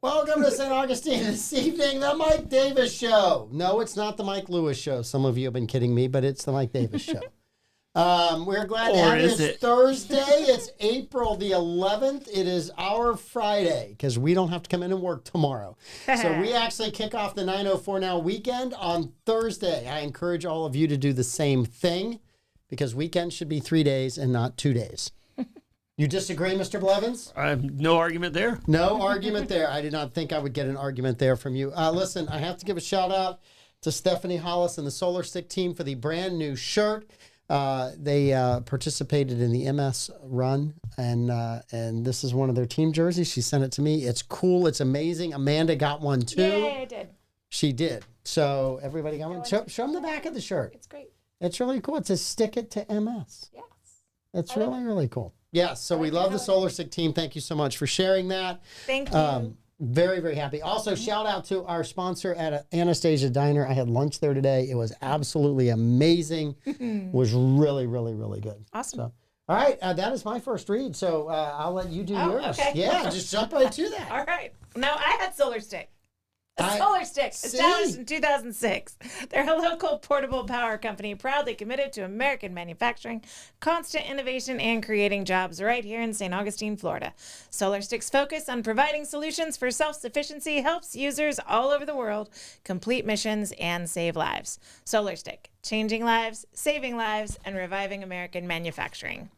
Welcome to St. Augustine this evening, the Mike Davis Show. No, it's not the Mike Lewis Show. Some of you have been kidding me, but it's the Mike Davis Show. We're glad to have you. It's Thursday. It's April the 11th. It is our Friday because we don't have to come in and work tomorrow. So we actually kick off the 904 Now weekend on Thursday. I encourage all of you to do the same thing because weekend should be 3 days and not 2 days. You disagree, Mr. Blevins? No argument there. No argument there. I did not think I would get an argument there from you. Listen, I have to give a shout out to Stephanie Hollis and the Solar Stick team for the brand new shirt. They participated in the MS run, and this is one of their team jerseys. She sent it to me. It's cool. It's amazing. Amanda got one too. Yeah, I did. She did. So everybody got one. Show them the back of the shirt. It's great. It's really cool. It says "Stick It to MS." Yes. It's really cool. Yes, so we love the Solar Stick team. Thank you so much for sharing that. Thank you. Very, very happy. Also, shout out to our sponsor at Anastasia Diner. I had lunch there today. It was absolutely amazing. It was really, really, really good. Awesome. So, all right, that is my first read. So I'll let you do yours. Okay. Yeah, just jump right to that. All right. Now, I had Solar Stick. Solar Stick, established in 2006. They're a local portable power company proudly committed to American manufacturing, constant innovation, and creating jobs right here in St. Augustine, Florida. Solar Stick's focus on providing solutions for self-sufficiency helps users all over the world complete missions and save lives. Solar Stick, changing lives, saving lives, and reviving American manufacturing.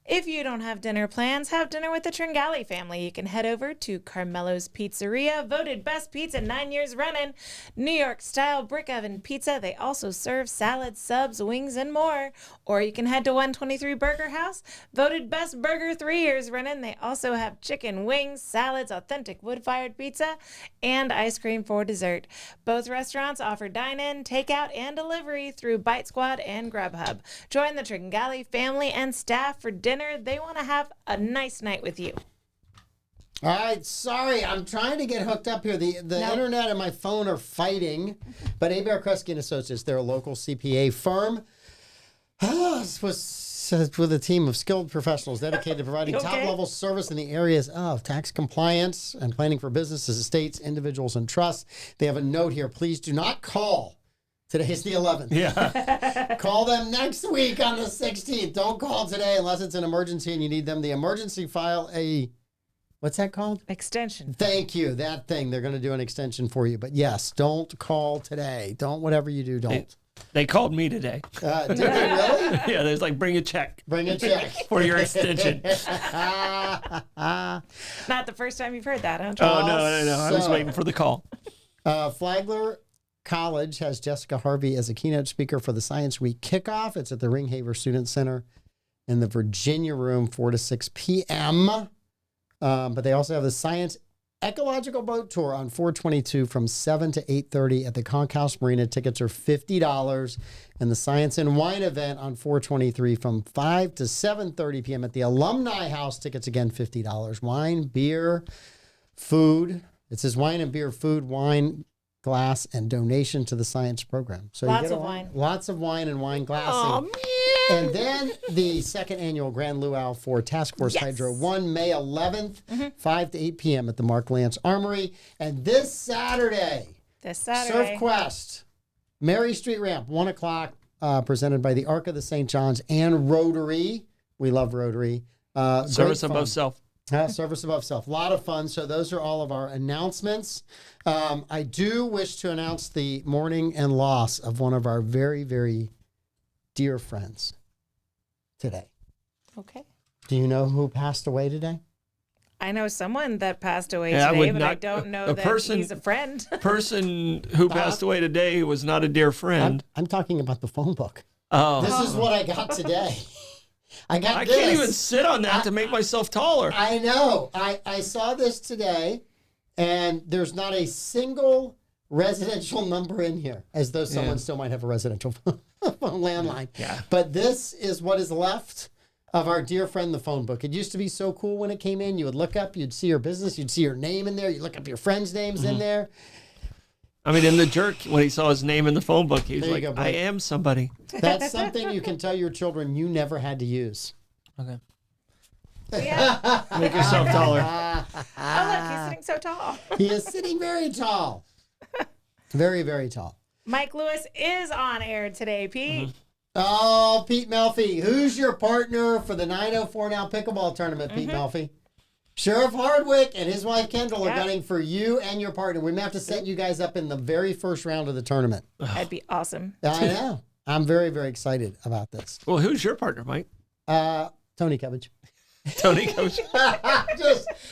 If you don't have dinner plans, have dinner with the Tringali family. You can head over to Carmelo's Pizzeria, voted best pizza 9 years running. New York-style brick oven pizza. They also serve salads, subs, wings, and more. Or you can head to 123 Burger House, voted best burger 3 years running. They also have chicken wings, salads, authentic wood-fired pizza, and ice cream for dessert. Both restaurants offer dine-in, takeout, and delivery through Bite Squad and Grubhub. Join the Tringali family and staff for dinner. They want to have a nice night with you. All right, sorry, I'm trying to get hooked up here. The internet and my phone are fighting, but A.B.R. Kresge and Associates, they're a local CPA firm. This was with a team of skilled professionals dedicated to providing top-level service in the areas of tax compliance and planning for businesses, estates, individuals, and trusts. They have a note here. Please do not call. Today's the 11th. Yeah. Call them next week on the 16th. Don't call today unless it's an emergency and you need them. The emergency file what's that called? Extension. Thank you. That thing. They're going to do an extension for you. But yes, don't call today. Don't, whatever you do, don't. They called me today. Did they really? Yeah, there's like, bring a check. Bring a check. For your extension. Not the first time you've heard that, huh? Oh, no. I was waiting for the call. Flagler College has Jessica Harvey as a keynote speaker for the Science Week kickoff. It's at the Ringhaver Student Center in the Virginia Room, 4 to 6 p.m. But they also have the Science Ecological Boat Tour on 4/22 from 7 to 8:30 at the Conch House Marina. Tickets are $50. And the Science and Wine event on 4/23 from 5 to 7:30 p.m. at the Alumni House. Tickets, again, $50. Wine, beer, food. It says wine and beer, food, wine, glass, and donation to the science program. So lots of wine. Lots of wine and wine glassing. Oh, man. And then the second annual Grand Luau for Task Force Hydro 1, May 11th, 5 to 8 p.m. at the Mark Lance Armory. And this Saturday, Surf Quest, Mary Street Ramp, 1 o'clock, presented by the Arc of the St. John's and Rotary. We love Rotary. Service above self. Service above self. A lot of fun. So those are all of our announcements. I do wish to announce the mourning and loss of one of our very, very dear friends today. Okay. Do you know who passed away today? I know someone that passed away today, but I don't know that he's a friend. Person who passed away today was not a dear friend. I'm talking about the phone book. Oh. This is what I got today. I can't even sit on that to make myself taller. I know. I saw this today, and there's not a single residential number in here, as though someone still might have a residential landline. Yeah. But this is what is left of our dear friend, the phone book. It used to be so cool when it came in. You would look up, you'd see your business, you'd see your name in there, you'd look up your friends' names in there. I mean, in the jerk, when he saw his name in the phone book, he was like, go, I am somebody. That's something you can tell your children you never had to use. Okay. Yeah. Make yourself taller. Oh, look, he's sitting so tall. He is sitting very tall. Very, very tall. Mike Lewis is on air today, Pete. Oh, Pete Melfi. Who's your partner for the 904 Now Pickleball Tournament, Pete Melfi? Sheriff Hardwick and his wife Kendall are gunning for you and your partner. We may have to set you guys up in the very first round of the tournament. That'd be awesome. I know. I'm very, very excited about this. Well, who's your partner, Mike? Tony Cubbage. Tony Coach.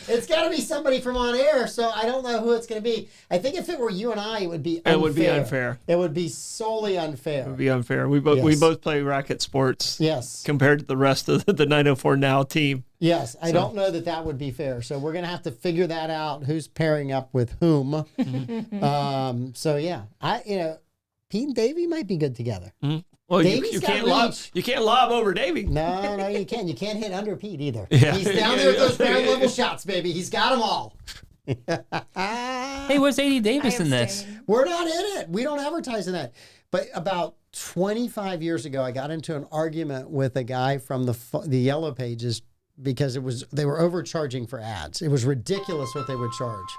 It's got to be somebody from on air, so I don't know who it's going to be. I think if it were you and I, it would be unfair. It would be unfair. It would be solely unfair. It would be unfair. We both play racket sports. Yes. Compared to the rest of the 904 Now team. Yes, I don't know that would be fair. So we're going to have to figure that out. Who's pairing up with whom? So yeah, Pete and Davey might be good together. Mm-hmm. Well, you can't lob over Davey. No, you can't. You can't hit under Pete either. Yeah. He's down there with those ground level shots, baby. He's got them all. Hey, where's AD Davis in this? We're not in it. We don't advertise in that. But about 25 years ago, I got into an argument with a guy from the Yellow Pages because they were overcharging for ads. It was ridiculous what they would charge.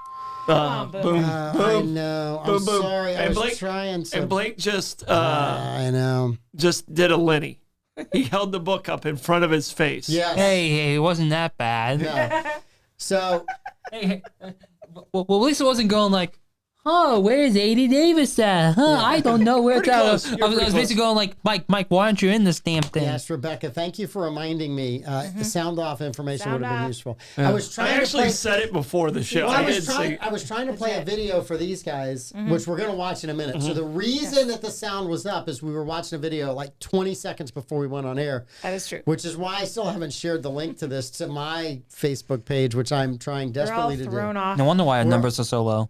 Boom. I know. I'm boom. sorry. And I was Blake, trying to. And Blake just I know. just did a Lenny. He held the book up in front of his face. Yes. Hey, it wasn't that bad. No. So. Hey, well, at least it wasn't going like, oh, where's AD Davis at? Huh? Yeah. I don't know where it's at. I was basically going like, Mike, why aren't you in this damn thing? Yes, Rebecca, thank you for reminding me. Sound off information would have been useful. Yeah. I actually said it before the show. Well, I was trying to play a video for these guys, which we're going to watch in a minute. So the reason that the sound was up is we were watching a video like 20 seconds before we went on air. That is true. Which is why I still haven't shared the link to this to my Facebook page, which I'm trying desperately to do. Off. No wonder why our numbers are so low.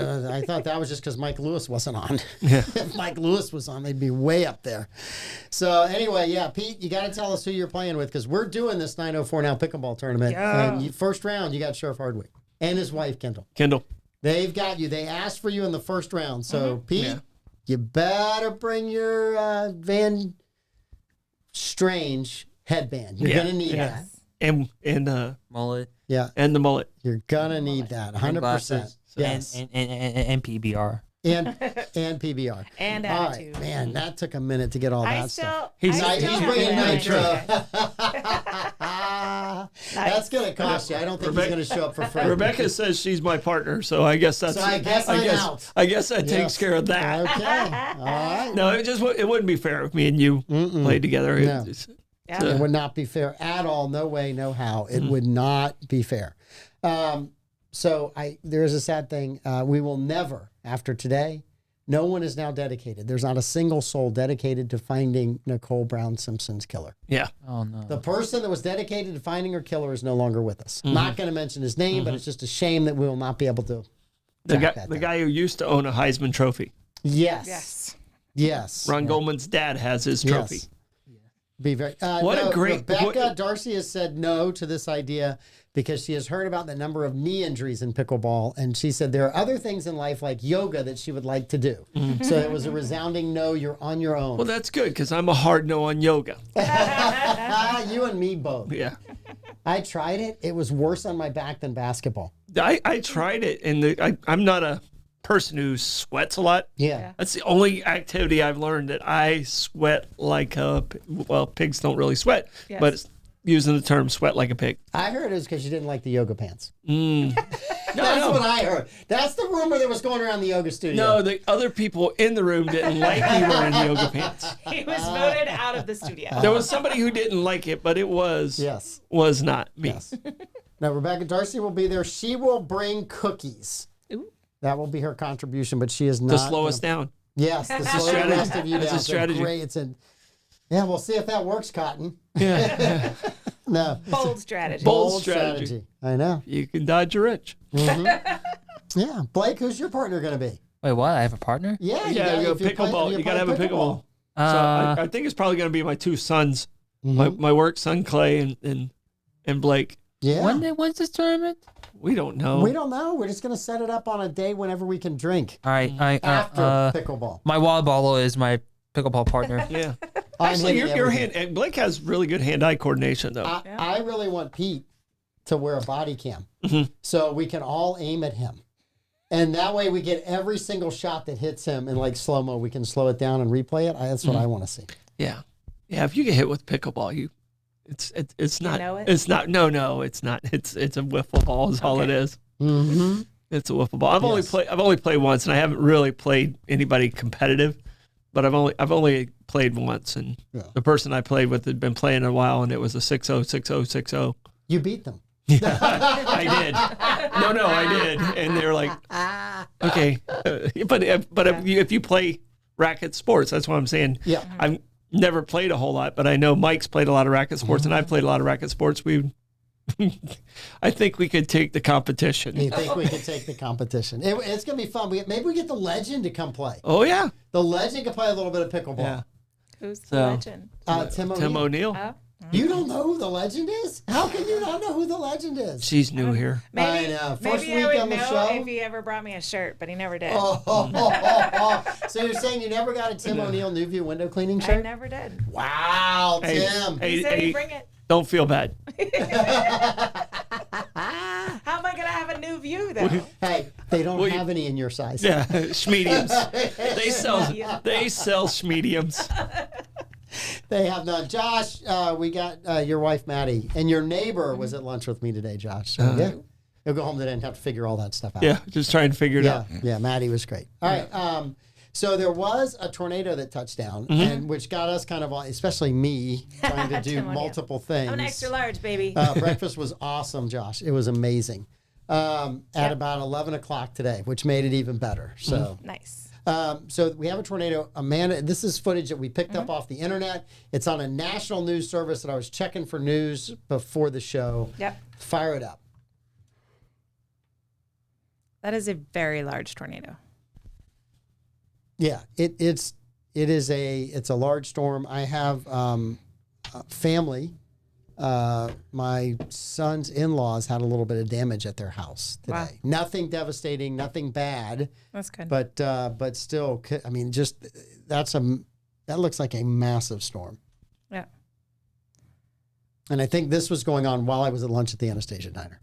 I thought that was just because Mike Lewis wasn't on. If Mike Lewis was on, they'd be way up there. So anyway, yeah, Pete, you got to tell us who you're playing with because we're doing this 904 Now Pickleball Tournament. Yeah. And first round, you got Sheriff Hardwick and his wife, Kendall. They've got you. They asked for you in the first round. So, Pete, you better bring your Van Strange headband. You're going to need that. And mullet. Yeah. And the mullet. You're going to need that. 100%. Yes. And PBR. And PBR. And all attitude. right, man, that took a minute to get all that stuff. He's bringing nitro. That's going to cost you. I don't think he's going to show up for free. Rebecca says she's my partner, so I guess that's. So I guess I'm out. I guess that takes care of that. Okay. All right. No, it wouldn't be fair if me and you played together. No. It would not be fair at all. No way, no how. It would not be fair. So there is a sad thing. We will never, after today, no one is now dedicated. There's not a single soul dedicated to finding Nicole Brown Simpson's killer. Yeah. Oh, no. The person that was dedicated to finding her killer is no longer with us. I'm not going to mention his name, but it's just a shame that we will not be able to. The guy who used to own a Heisman Trophy. Yes. Ron Goldman's dad has his trophy. Yes. Be very. Rebecca Darcy has said no to this idea because she has heard about the number of knee injuries in pickleball, and she said there are other things in life like yoga that she would like to do. So it was a resounding no. You're on your own. Well, that's good because I'm a hard no on yoga. You and me both. Yeah. I tried it. It was worse on my back than basketball. I tried it, and I'm not a person who sweats a lot. Yeah. That's the only activity I've learned that I sweat like pigs don't really sweat, but it's using the term sweat like a pig. I heard it was because you didn't like the yoga pants. That's what I heard. That's the rumor that was going around the yoga studio. No, the other people in the room didn't like me wearing yoga pants. He was voted out of the studio. There was somebody who didn't like it, but it was not me. Yes. Now, Rebecca Darcy will be there. She will bring cookies. Ooh. That will be her contribution, but she is not. To slow us down. Yes, to slow the rest of you down. That's a strategy. Great. We'll see if that works, Cotton. Yeah. No. Bold strategy. Bold strategy. I know. You can dodge your itch. Yeah. Blake, who's your partner going to be? Wait, what? I have a partner? Yeah, you got pickleball. You got to have a pickleball. So I think it's probably going to be my two sons, my work son Clay and Blake. Yeah. When's this tournament? We don't know. We don't know. We're just going to set it up on a day whenever we can drink. All right. After pickleball. My water bottle is my pickleball partner. Yeah. Actually, your hand. Blake has really good hand-eye coordination, though. I really want Pete to wear a body cam so we can all aim at him. And that way we get every single shot that hits him in like slow-mo. We can slow it down and replay it. That's what I want to see. Yeah. Yeah, if you get hit with pickleball, it's not. You know it? It's not. No, it's not. It's a wiffle ball is all it is. Mm-hmm. It's a wiffle ball. I've only played once, and I haven't really played anybody competitive. But I've only played once, and the person I played with had been playing a while, and it was a 6-0, 6-0, 6-0. You beat them. I did. No, I did. And they're like, okay. But if you play racket sports, that's what I'm saying. Yeah. I've never played a whole lot, but I know Mike's played a lot of racket sports, and I've played a lot of racket sports. I think we could take the competition. You think we could take the competition? It's going to be fun. Maybe we get the legend to come play. Oh, yeah. The legend can play a little bit of pickleball. Yeah. Who's the legend? Tim O'Neill. Oh. You don't know who the legend is? How can you not know who the legend is? She's new here. Maybe, I know. maybe I would know if he ever brought me a shirt, but he never did. So you're saying you never got a Tim O'Neill New View window cleaning shirt? I never did. Wow, Tim. He said he'd bring it. Don't feel bad. How am I going to have a new view, though? Hey, they don't have any in your size. Yeah, schmediums. They sell schmediums. They have none. Josh, we got your wife, Maddie, and your neighbor was at lunch with me today, Josh. So, yeah. He'll go home today and have to figure all that stuff out. Yeah, just trying to figure it out. Yeah, Maddie was great. All right. So there was a tornado that touched down, and which got us kind of, especially me, trying to do multiple things. I'm an extra large, baby. Breakfast was awesome, Josh. It was amazing. At about 11 o'clock today, which made it even better. So Nice. So we have a tornado. Amanda, this is footage that we picked up off the internet. It's on a national news service that I was checking for news before the show. Yep. Fire it up. That is a very large tornado. Yeah, it's a large storm. I have family. My son's in-laws had a little bit of damage at their house today. Wow. Nothing devastating, nothing bad. That's good. But still, I mean, just that looks like a massive storm. Yeah. And I think this was going on while I was at lunch at the Anastasia Diner.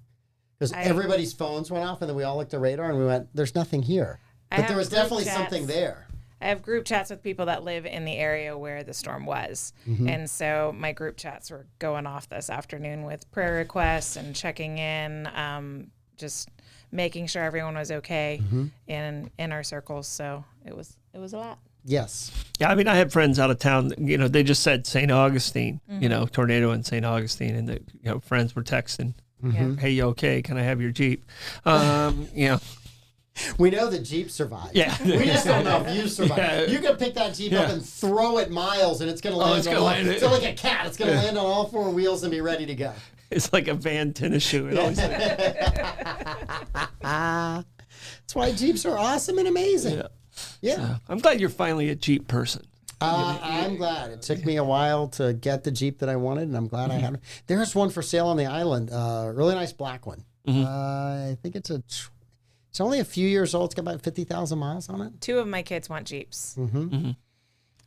Because everybody's phones went off, and then we all looked at radar, and we went, there's nothing here. But there was definitely something there. I have group chats with people that live in the area where the storm was. And so my group chats were going off this afternoon with prayer requests and checking in, just making sure everyone was okay in our circles. So it was a lot. Yes. Yeah, I mean, I have friends out of town, they just said St. Augustine, tornado in St. Augustine, and friends were texting, hey, you okay? Can I have your Jeep? We know the Jeep survived. Yeah. We just don't know if you survived. Yeah. You can pick that Jeep up and throw it miles, and it's going to land it's like a cat. It's going to land on all four wheels and be ready to go. It's like a Van tennis shoe. It always That's why Jeeps are awesome and amazing. Yeah. So, I'm glad you're finally a Jeep person. I'm glad. It took me a while to get the Jeep that I wanted, and I'm glad I have it. There's one for sale on the island, really nice black one. I think it's only a few years old. It's got about 50,000 miles on it. 2 of my kids want Jeeps.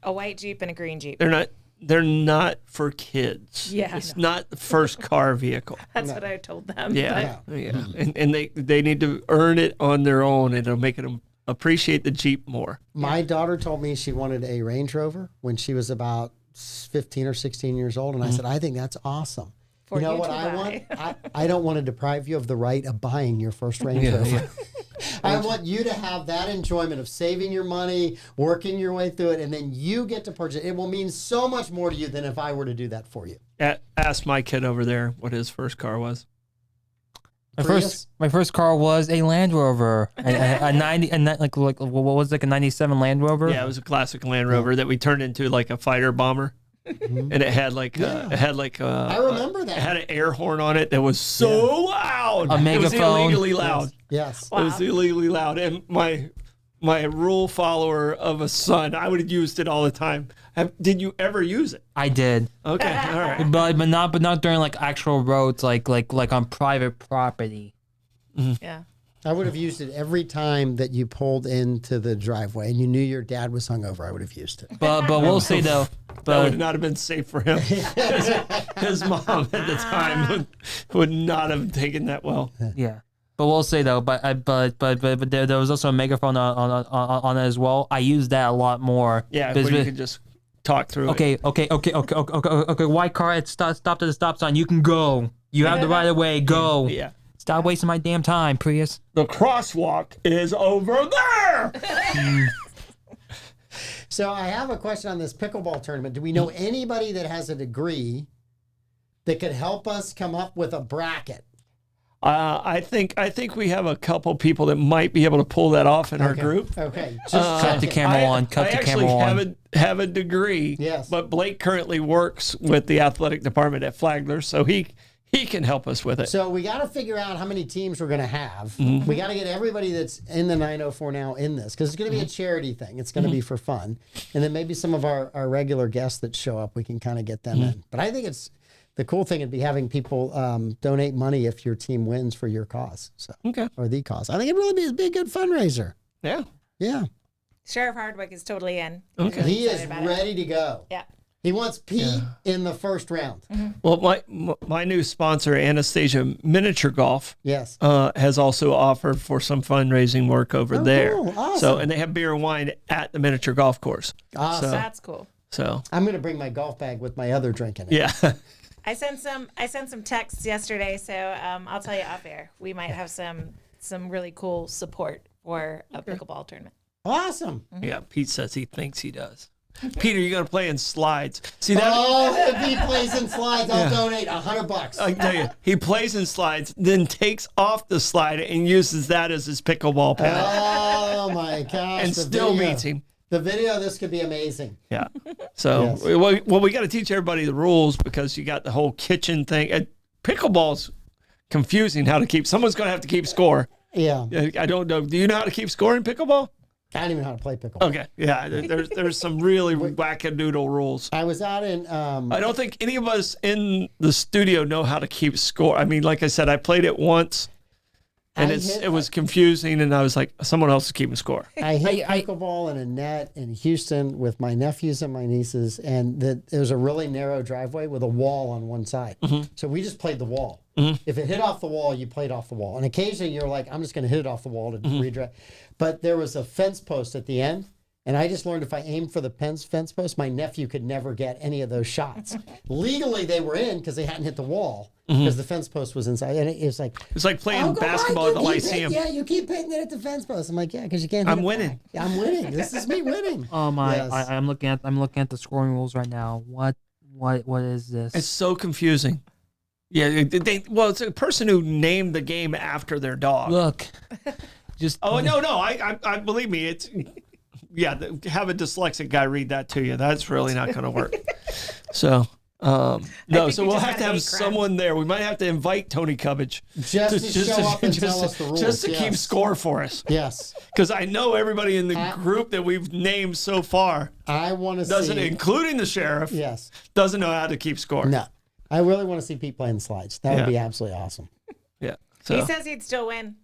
A white Jeep and a green Jeep. They're not for kids. Yeah. It's not the first car vehicle. That's what I told them. Yeah. And they need to earn it on their own, and it'll make them appreciate the Jeep more. My daughter told me she wanted a Range Rover when she was about 15 or 16 years old, and I said, I think that's awesome. You know what I want? I don't want to deprive you of the right of buying your first Range Rover. I want you to have that enjoyment of saving your money, working your way through it, and then you get to purchase it. It will mean so much more to you than if I were to do that for you. Ask my kid over there what his first car was. My first car was a Land Rover, a 90, and that like what was it, like a 97 Land Rover? Yeah, it was a classic Land Rover that we turned into like a fighter bomber. And it had like I remember that. It had an air horn on it that was so loud. A megaphone. It was illegally loud. Yes. Wow. It was illegally loud. And my rule follower of a son, I would have used it all the time. Did you ever use it? I did. Okay, all right. But not during like actual roads, like on private property. Yeah. I would have used it every time that you pulled into the driveway and you knew your dad was hungover. I would have used it. But we'll say though, that would not have been safe for him. His mom at the time would not have taken that well. Yeah. But we'll say though, but there was also a megaphone on it as well. I used that a lot more. Yeah, where you could just talk through it. Okay. White car, it stopped at the stop sign. You can go. You have the right of way. Go. Yeah. Stop wasting my damn time, Prius. The crosswalk is over there. So I have a question on this pickleball tournament. Do we know anybody that has a degree that could help us come up with a bracket? I think we have a couple people that might be able to pull that off in our group. Okay. Just cut the camera on. Cut the camera on. I actually have a degree. Yes. But Blake currently works with the athletic department at Flagler, so he can help us with it. So we got to figure out how many teams we're going to have. We got to get everybody that's in the 904 now in this, because it's going to be a charity thing. It's going to be for fun. And then maybe some of our regular guests that show up, we can kind of get them in. But I think the cool thing would be having people donate money if your team wins for your cause. So, or the cause. I think it'd really be a good fundraiser. Yeah. Yeah. Sheriff Hardwick is totally in. Okay. He is ready to go. Yeah. He wants Pete in the first round. Well, my new sponsor, Anastasia Miniature Golf, yes, has also offered for some fundraising work over there. Cool. Awesome. So, and they have beer and wine at the miniature golf course. Awesome. So, that's cool. So I'm going to bring my golf bag with my other drink in it. Yeah. I sent some texts yesterday, so I'll tell you off air. We might have some really cool support for a pickleball tournament. Awesome. Yeah, Pete says he thinks he does. Peter, you're going to play in slides. See that? Oh, if he plays in slides, I'll donate $100. I tell you, he plays in slides, then takes off the slide and uses that as his pickleball pad. Oh my gosh! And still beats him. The video of this could be amazing. Yeah. So, well, we got to teach everybody the rules, because you got the whole kitchen thing. Pickleball's confusing how to keep. Someone's going to have to keep score. Yeah. I don't know. Do you know how to keep score in pickleball? I don't even know how to play pickleball. Okay. Yeah. There's some really wackadoodle rules. I was out in. I don't think any of us in the studio know how to keep score. I mean, like I said, I played it once, and it was confusing, and I was like, someone else is keeping score. I hit pickleball in a net in Houston with my nephews and my nieces, and it was a really narrow driveway with a wall on one side. So we just played the wall. If it hit off the wall, you played off the wall. And occasionally you're like, I'm just going to hit it off the wall to redirect. But there was a fence post at the end, and I just learned if I aimed for the fence post, my nephew could never get any of those shots. Legally, they were in because they hadn't hit the wall, because the fence post was inside. And it's like playing basketball at the Lyceum. Yeah, you keep hitting it at the fence post. I'm like, yeah, because you can't hit I'm it winning. back. I'm winning. This is me winning. Oh my! Yes. I'm looking at the scoring rules right now. What is this? It's so confusing. Yeah, it's a person who named the game after their dog. Look, just no, I believe me. It's have a dyslexic guy read that to you. That's really not going to work. So. No, so we'll have to have someone there. We might have to invite Tony Cubbage just to show up and tell us the rules. Just to keep score for us. Yes. Because I know everybody in the group that we've named so far including the sheriff, doesn't know how to keep score. No. I really want to see Pete playing slides. That would be absolutely awesome. Yeah. So. He says he'd still win.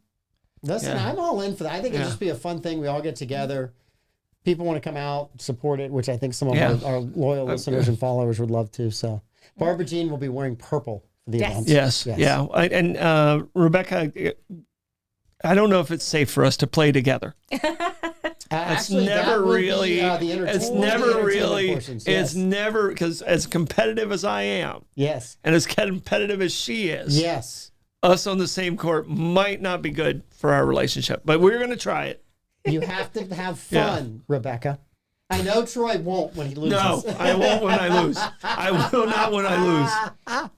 Listen, I'm all in for that. I think it'd just be a fun thing. We all get together. People want to come out, support it, which I think some of our loyal listeners and followers would love to. So, Barbara Jean will be wearing purple for the event. Yes. Yeah. And Rebecca, I don't know if it's safe for us to play together. It's never really, because as competitive as I am, and as competitive as she is, us on the same court might not be good for our relationship. But we're going to try it. You have to have fun, Rebecca. I know Troy won't when he loses. No, I won't when I lose. I will not when I lose.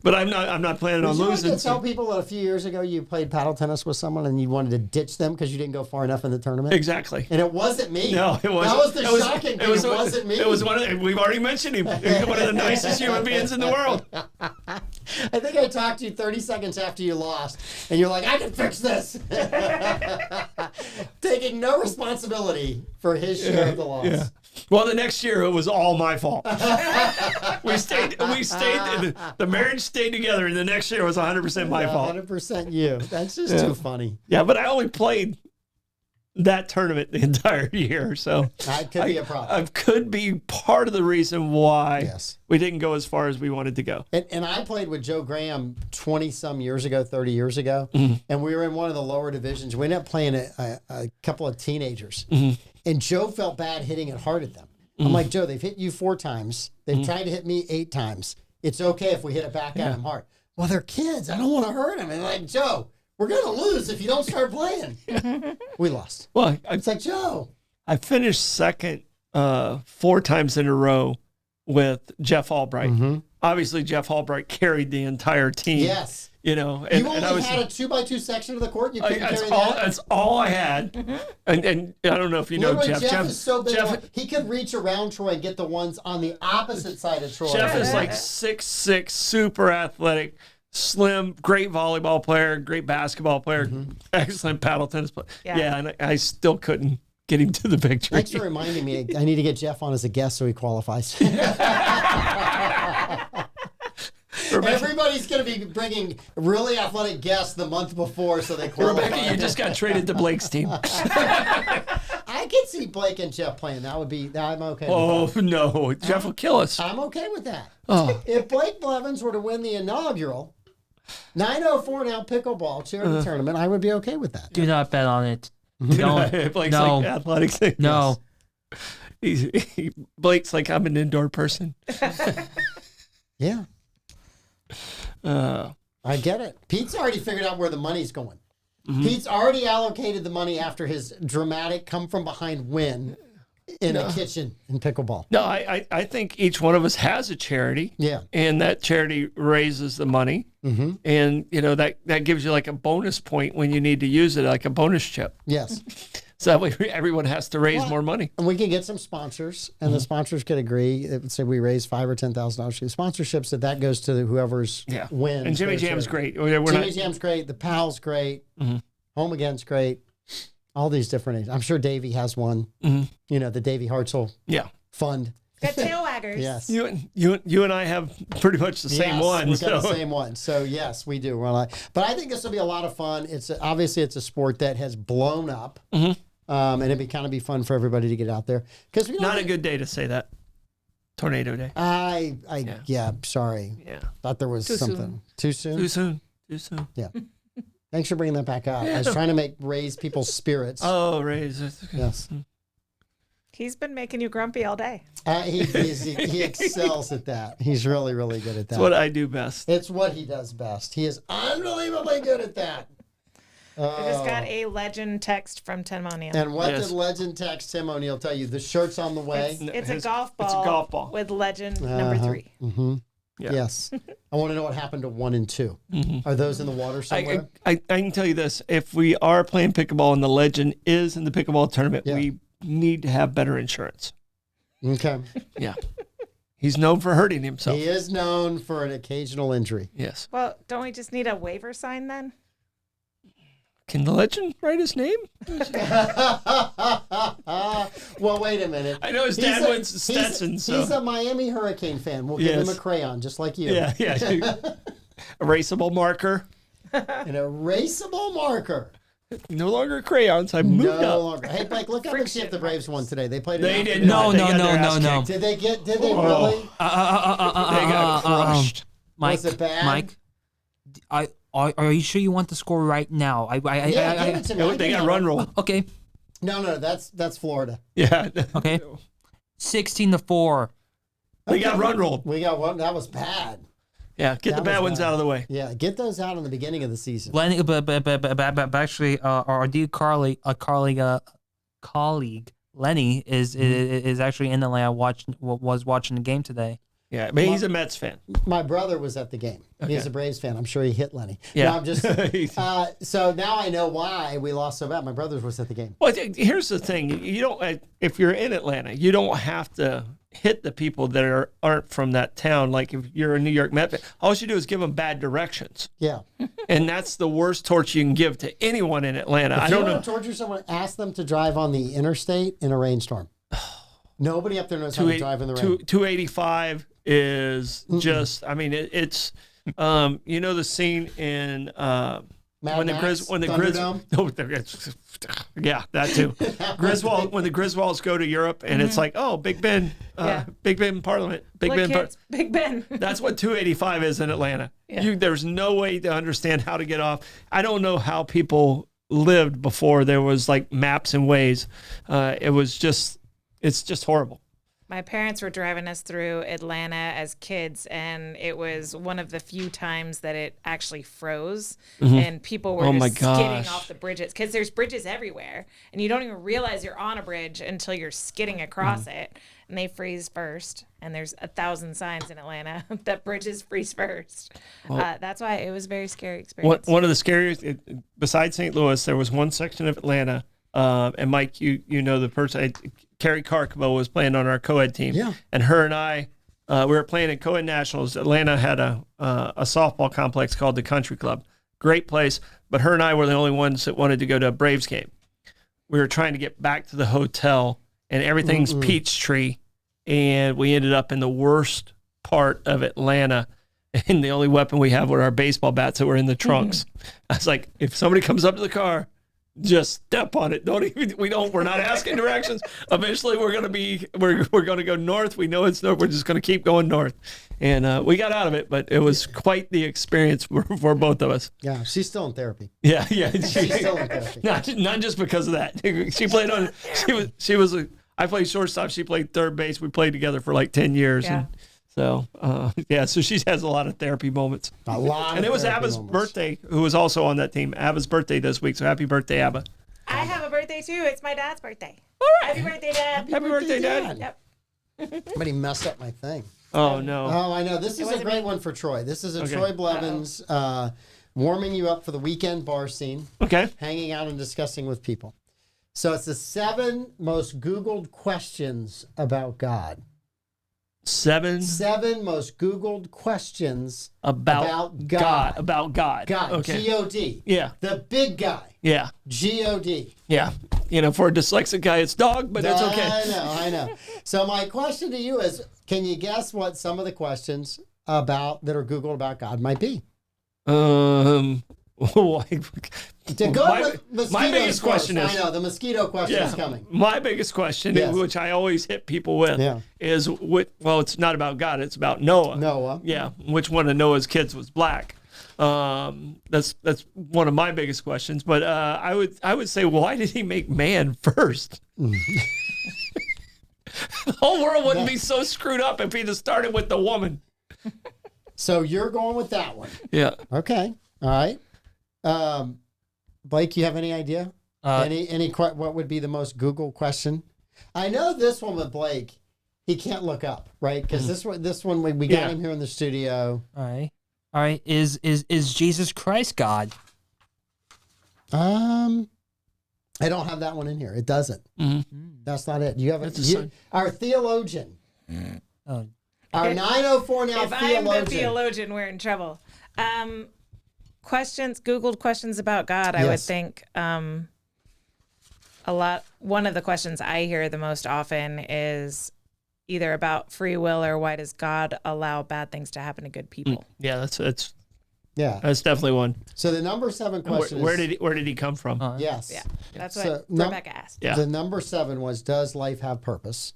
But I'm not planning on losing. Did you tell people that a few years ago you played paddle tennis with someone and you wanted to ditch them because you didn't go far enough in the tournament? Exactly. And it wasn't me. No, it wasn't. That was the shocking thing. It wasn't me. It was we've already mentioned him. He's one of the nicest human beings in the world. I think I talked to you 30 seconds after you lost, and you're like, I can fix this. Taking no responsibility for his share of the loss. Well, the next year it was all my fault. we stayed. The marriage stayed together, and the next year was 100% my fault. 100% you. That's just too funny. Yeah, but I only played that tournament the entire year, so that could be a problem. I could be part of the reason why Yes. we didn't go as far as we wanted to go. And I played with Joe Graham 20-some years ago, 30 years ago, and we were in one of the lower divisions. We ended up playing a couple of teenagers, and Joe felt bad hitting it hard at them. I'm like, Joe, they've hit you 4 times. They've tried to hit me 8 times. It's okay if we hit it back at them hard. Well, they're kids. I don't want to hurt them. And like, Joe, we're going to lose if you don't start playing. We lost. Well, It's like, Joe. I finished second 4 times in a row with Jeff Albright. Obviously, Jeff Albright carried the entire team. Yes. You know, You only had a 2x2 section of the court. You couldn't carry that. That's all I had. And I don't know if you know Literally, Jeff. Jeff is so big. Jeff, He could reach around Troy and get the ones on the opposite side of Troy. Jeff is like 6'6", super athletic, slim, great volleyball player, great basketball player, excellent paddle tennis player. Yeah, and I still couldn't get him to the victory. Thanks for reminding me. I need to get Jeff on as a guest so he qualifies. Everybody's going to be bringing really athletic guests the month before so they qualify. Rebecca, you just got traded to Blake's team. I could see Blake and Jeff playing. That would be, I'm okay with that. Oh, no. Jeff will kill us. I'm okay with that. Oh. If Blake Blevins were to win the inaugural 904 now pickleball charity tournament, I would be okay with that. Do not bet on it. Don't. Blake's No. like athletics thing. No. Blake's like, I'm an indoor person. Yeah. I get it. Pete's already figured out where the money's going. Pete's already allocated the money after his dramatic come from behind win in a kitchen in pickleball. No, I think each one of us has a charity. Yeah. And that charity raises the money. And, you know, that gives you like a bonus point when you need to use it, like a bonus chip. Yes. So that way everyone has to raise more money. And we can get some sponsors, and the sponsors could agree. Say we raise $5,000 or $10,000 for the sponsorships, that goes to whoever's wins. And Jimmy Jam's great. Jimmy Jam's great. The Pal's great. Home Again's great. All these different. I'm sure Davey has one. You know, the Davey Hartzell Fund. Got tail waggers. Yes. You and I have pretty much the same one. We've got the same one. So yes, we do. But I think this will be a lot of fun. Obviously it's a sport that has blown up. And it'd kind of be fun for everybody to get out there. Because not a good day to say that. Tornado day. Sorry. Yeah. Thought there was something. Too soon? Too soon. Yeah. Thanks for bringing that back up. I was trying to raise people's spirits. Oh, raise it. Yes. He's been making you grumpy all day. He excels at that. He's really, really good at that. It's what I do best. It's what he does best. He is unbelievably good at that. I just got a legend text from Tim O'Neill. And what did legend text Tim O'Neill tell you? The shirt's on the way. It's a golf ball. With legend number 3. Yeah. Yes. I want to know what happened to 1 and 2. Are those in the water somewhere? I can tell you this. If we are playing pickleball and the legend is in the pickleball tournament, we need to have better insurance. Okay. Yeah. He's known for hurting himself. He is known for an occasional injury. Yes. Well, don't we just need a waiver sign then? Can the legend write his name? Well, wait a minute. I know his dad went to Stetson. He's a Miami Hurricane fan. We'll give him a crayon, just like you. Yeah. Erasable marker. An erasable marker. No longer crayons. I moved no up. longer. Hey, Blake, look up and see if the Braves won today. They played. They did No. not. Did they really? They got crushed. Mike, Was it bad? Mike, are you sure you want the score right now? Give it to me. They got run roll. Okay. No, that's Florida. Yeah. Okay. 16-4. They got run rolled. We got one. That was bad. Yeah, get the bad ones out of the way. Yeah, get those out in the beginning of the season. Lenny, but actually, our dear colleague Lenny is actually in Atlanta. Was watching the game today. Yeah, but he's a Mets fan. My brother was at the game. Okay. He's a Braves fan. I'm sure he hit Lenny. Yeah. No, I'm just. So now I know why we lost so bad. My brother was at the game. Well, here's the thing: you don't. If you're in Atlanta, you don't have to hit the people that aren't from that town. Like if you're a New York Met fan, all you do is give them bad directions. Yeah. And that's the worst torture you can give to anyone in Atlanta. If I don't you know. want to torture someone, ask them to drive on the interstate in a rainstorm. Nobody up there knows how to drive in the rain. 285 is just. I mean, it's. You know the scene in when the Griswolds. Yeah, that too. When the Griswolds go to Europe and it's like, oh, Big Ben, Big Ben Parliament, Big Ben. That's what 285 is in Atlanta. Yeah. There's no way to understand how to get off. I don't know how people lived before there was like maps and ways. It's just horrible. My parents were driving us through Atlanta as kids, and it was one of the few times that it actually froze, and people were just skidding off the bridges because there's bridges everywhere, and you don't even realize you're on a bridge until you're skidding across it, and they freeze first. And there's 1,000 signs in Atlanta that bridges freeze first. That's why it was a very scary experience. One of the scariest, besides St. Louis, there was one section of Atlanta, and Mike, you know the person. Carrie Karkabo was playing on our co-ed team. Yeah. And her and I, we were playing in co-ed nationals. Atlanta had a softball complex called the Country Club. Great place. But her and I were the only ones that wanted to go to a Braves game. We were trying to get back to the hotel, and everything's Peachtree. And we ended up in the worst part of Atlanta. And the only weapon we have were our baseball bats that were in the trunks. I was like, if somebody comes up to the car, just step on it. We're not asking directions. Eventually we're going to go north. We know it's north. We're just going to keep going north. And we got out of it, but it was quite the experience for both of us. Yeah. She's still in therapy. Yeah. She's still in therapy. Not just because of that. I played shortstop. She played third base. We played together for like 10 years. Yeah. So she has a lot of therapy moments. And it was Abba's birthday, who was also on that team. Abba's birthday this week, so happy birthday, Abba. I have a birthday too. It's my dad's birthday. All right. Happy birthday, Dad. Happy birthday, Dad. Yep. Somebody messed up my thing. Oh, no. Oh, I know. This is a great one for Troy. This is Troy Blevins warming you up for the weekend bar scene. Okay. Hanging out and discussing with people. So it's the 7 most Googled questions about God. 7 most Googled questions about God. About God. God. Okay. G-O-D. Yeah. The big guy. Yeah. G-O-D. Yeah. For a dyslexic guy, it's dog, but it's okay. I know. So my question to you is, can you guess what some of the questions that are Googled about God might be? My biggest question is, I know the mosquito question is coming. My biggest question, which I always hit people with, is it's not about God, it's about Noah. Noah. Yeah. Which one of Noah's kids was black? That's one of my biggest questions. But I would say, why did he make man first? The whole world wouldn't be so screwed up if he'd have started with the woman. So you're going with that one. Yeah. Okay. All right. Blake, you have any idea? What would be the most Google question? I know this one with Blake, he can't look up, right? Because this one we got him here in the studio. All right. Is Jesus Christ God? I don't have that one in here. It doesn't. That's not it. You have our theologian. Our 904 now if theologian. I'm the theologian, we're in trouble. Googled questions about God, I would think one of the questions I hear the most often is either about free will or why does God allow bad things to happen to good people? Yeah, that's definitely one. So the number 7 question where did he come from? Yes. Yeah. That's what Rebecca asked. Yeah. The number 7 was, does life have purpose?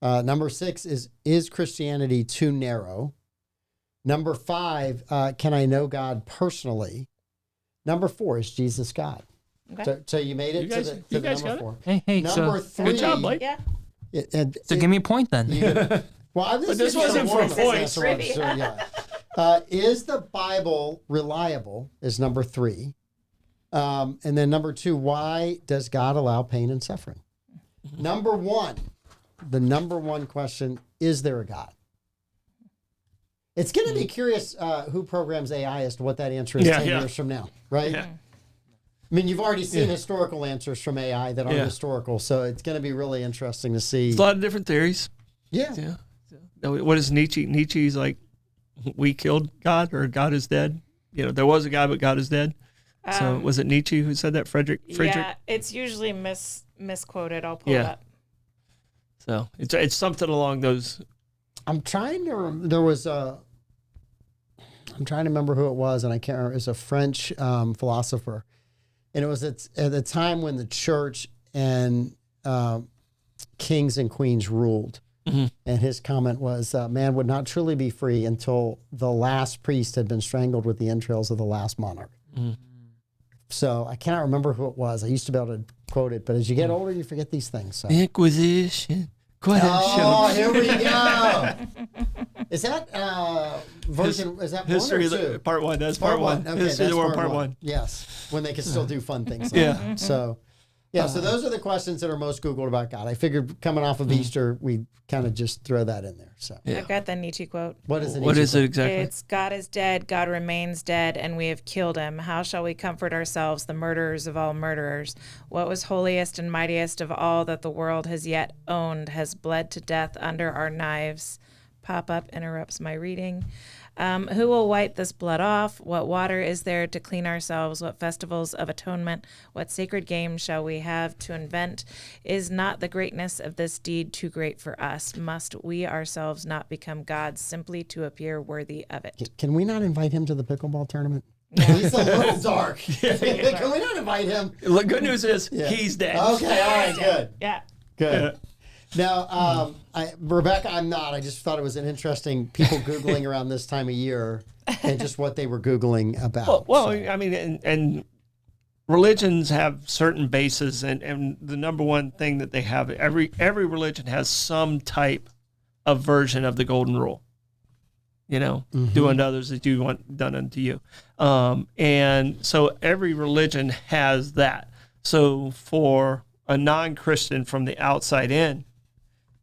Number 6 is Christianity too narrow? Number 5, can I know God personally? Number 4, is Jesus God? Okay. So you made it to the number 4. Hey, number 3. Good job, Blake. Yeah. So give me a point then. But this wasn't for points. Is the Bible reliable? Is number 3. And then number 2, why does God allow pain and suffering? Number 1, the number 1 question, is there a God? It's going to be curious who programs AI as to what that answer is 10 years from now, right? Yeah. I mean, you've already seen historical answers from AI that aren't historical, so it's going to be really interesting to see. There's a lot of different theories. Yeah. What is Nietzsche? Nietzsche's like, we killed God, or God is dead. There was a God, but God is dead. So was it Nietzsche who said that? Friedrich? Yeah, it's usually misquoted. I'll pull it up. So it's something along those. I'm trying to. There was a. I'm trying to remember who it was, and I can't remember. It's a French philosopher, and it was at the time when the church and kings and queens ruled. Mm-hmm. And his comment was, man would not truly be free until the last priest had been strangled with the entrails of the last monarch. Mm-hmm. So I cannot remember who it was. I used to be able to quote it, but as you get older, you forget these things. So. Inquisition. Oh, here we go. Is that version? Is that history? One or two? Part one. That's part one. Okay, history that's of the world, part one. Yes, when they can still do fun things. Yeah. That. So, yeah. So those are the questions that are most Googled about God. I figured coming off of Easter, we'd kind of just throw that in there. So yeah. I've got the Nietzsche quote. What is it? What is it exactly? It's God is dead, God remains dead, and we have killed him. How shall we comfort ourselves, the murderers of all murderers? What was holiest and mightiest of all that the world has yet owned has bled to death under our knives. Pop-up interrupts my reading. Who will wipe this blood off? What water is there to clean ourselves? What festivals of atonement? What sacred games shall we have to invent? Is not the greatness of this deed too great for us? Must we ourselves not become gods simply to appear worthy of it? Can we not invite him to the pickleball tournament? No. He's a little dark. Can we not invite him? The good news is he's dead. Okay, all right, good. Yeah. Good. Yeah. Now, Rebecca, I'm not. I just thought it was an interesting people Googling around this time of year and just what they were Googling about. Well, I mean, and religions have certain bases, and the number one thing that they have, every religion has some type of version of the golden rule. You know, do unto others as you want done unto you. And so every religion has that. So for a non-Christian from the outside in,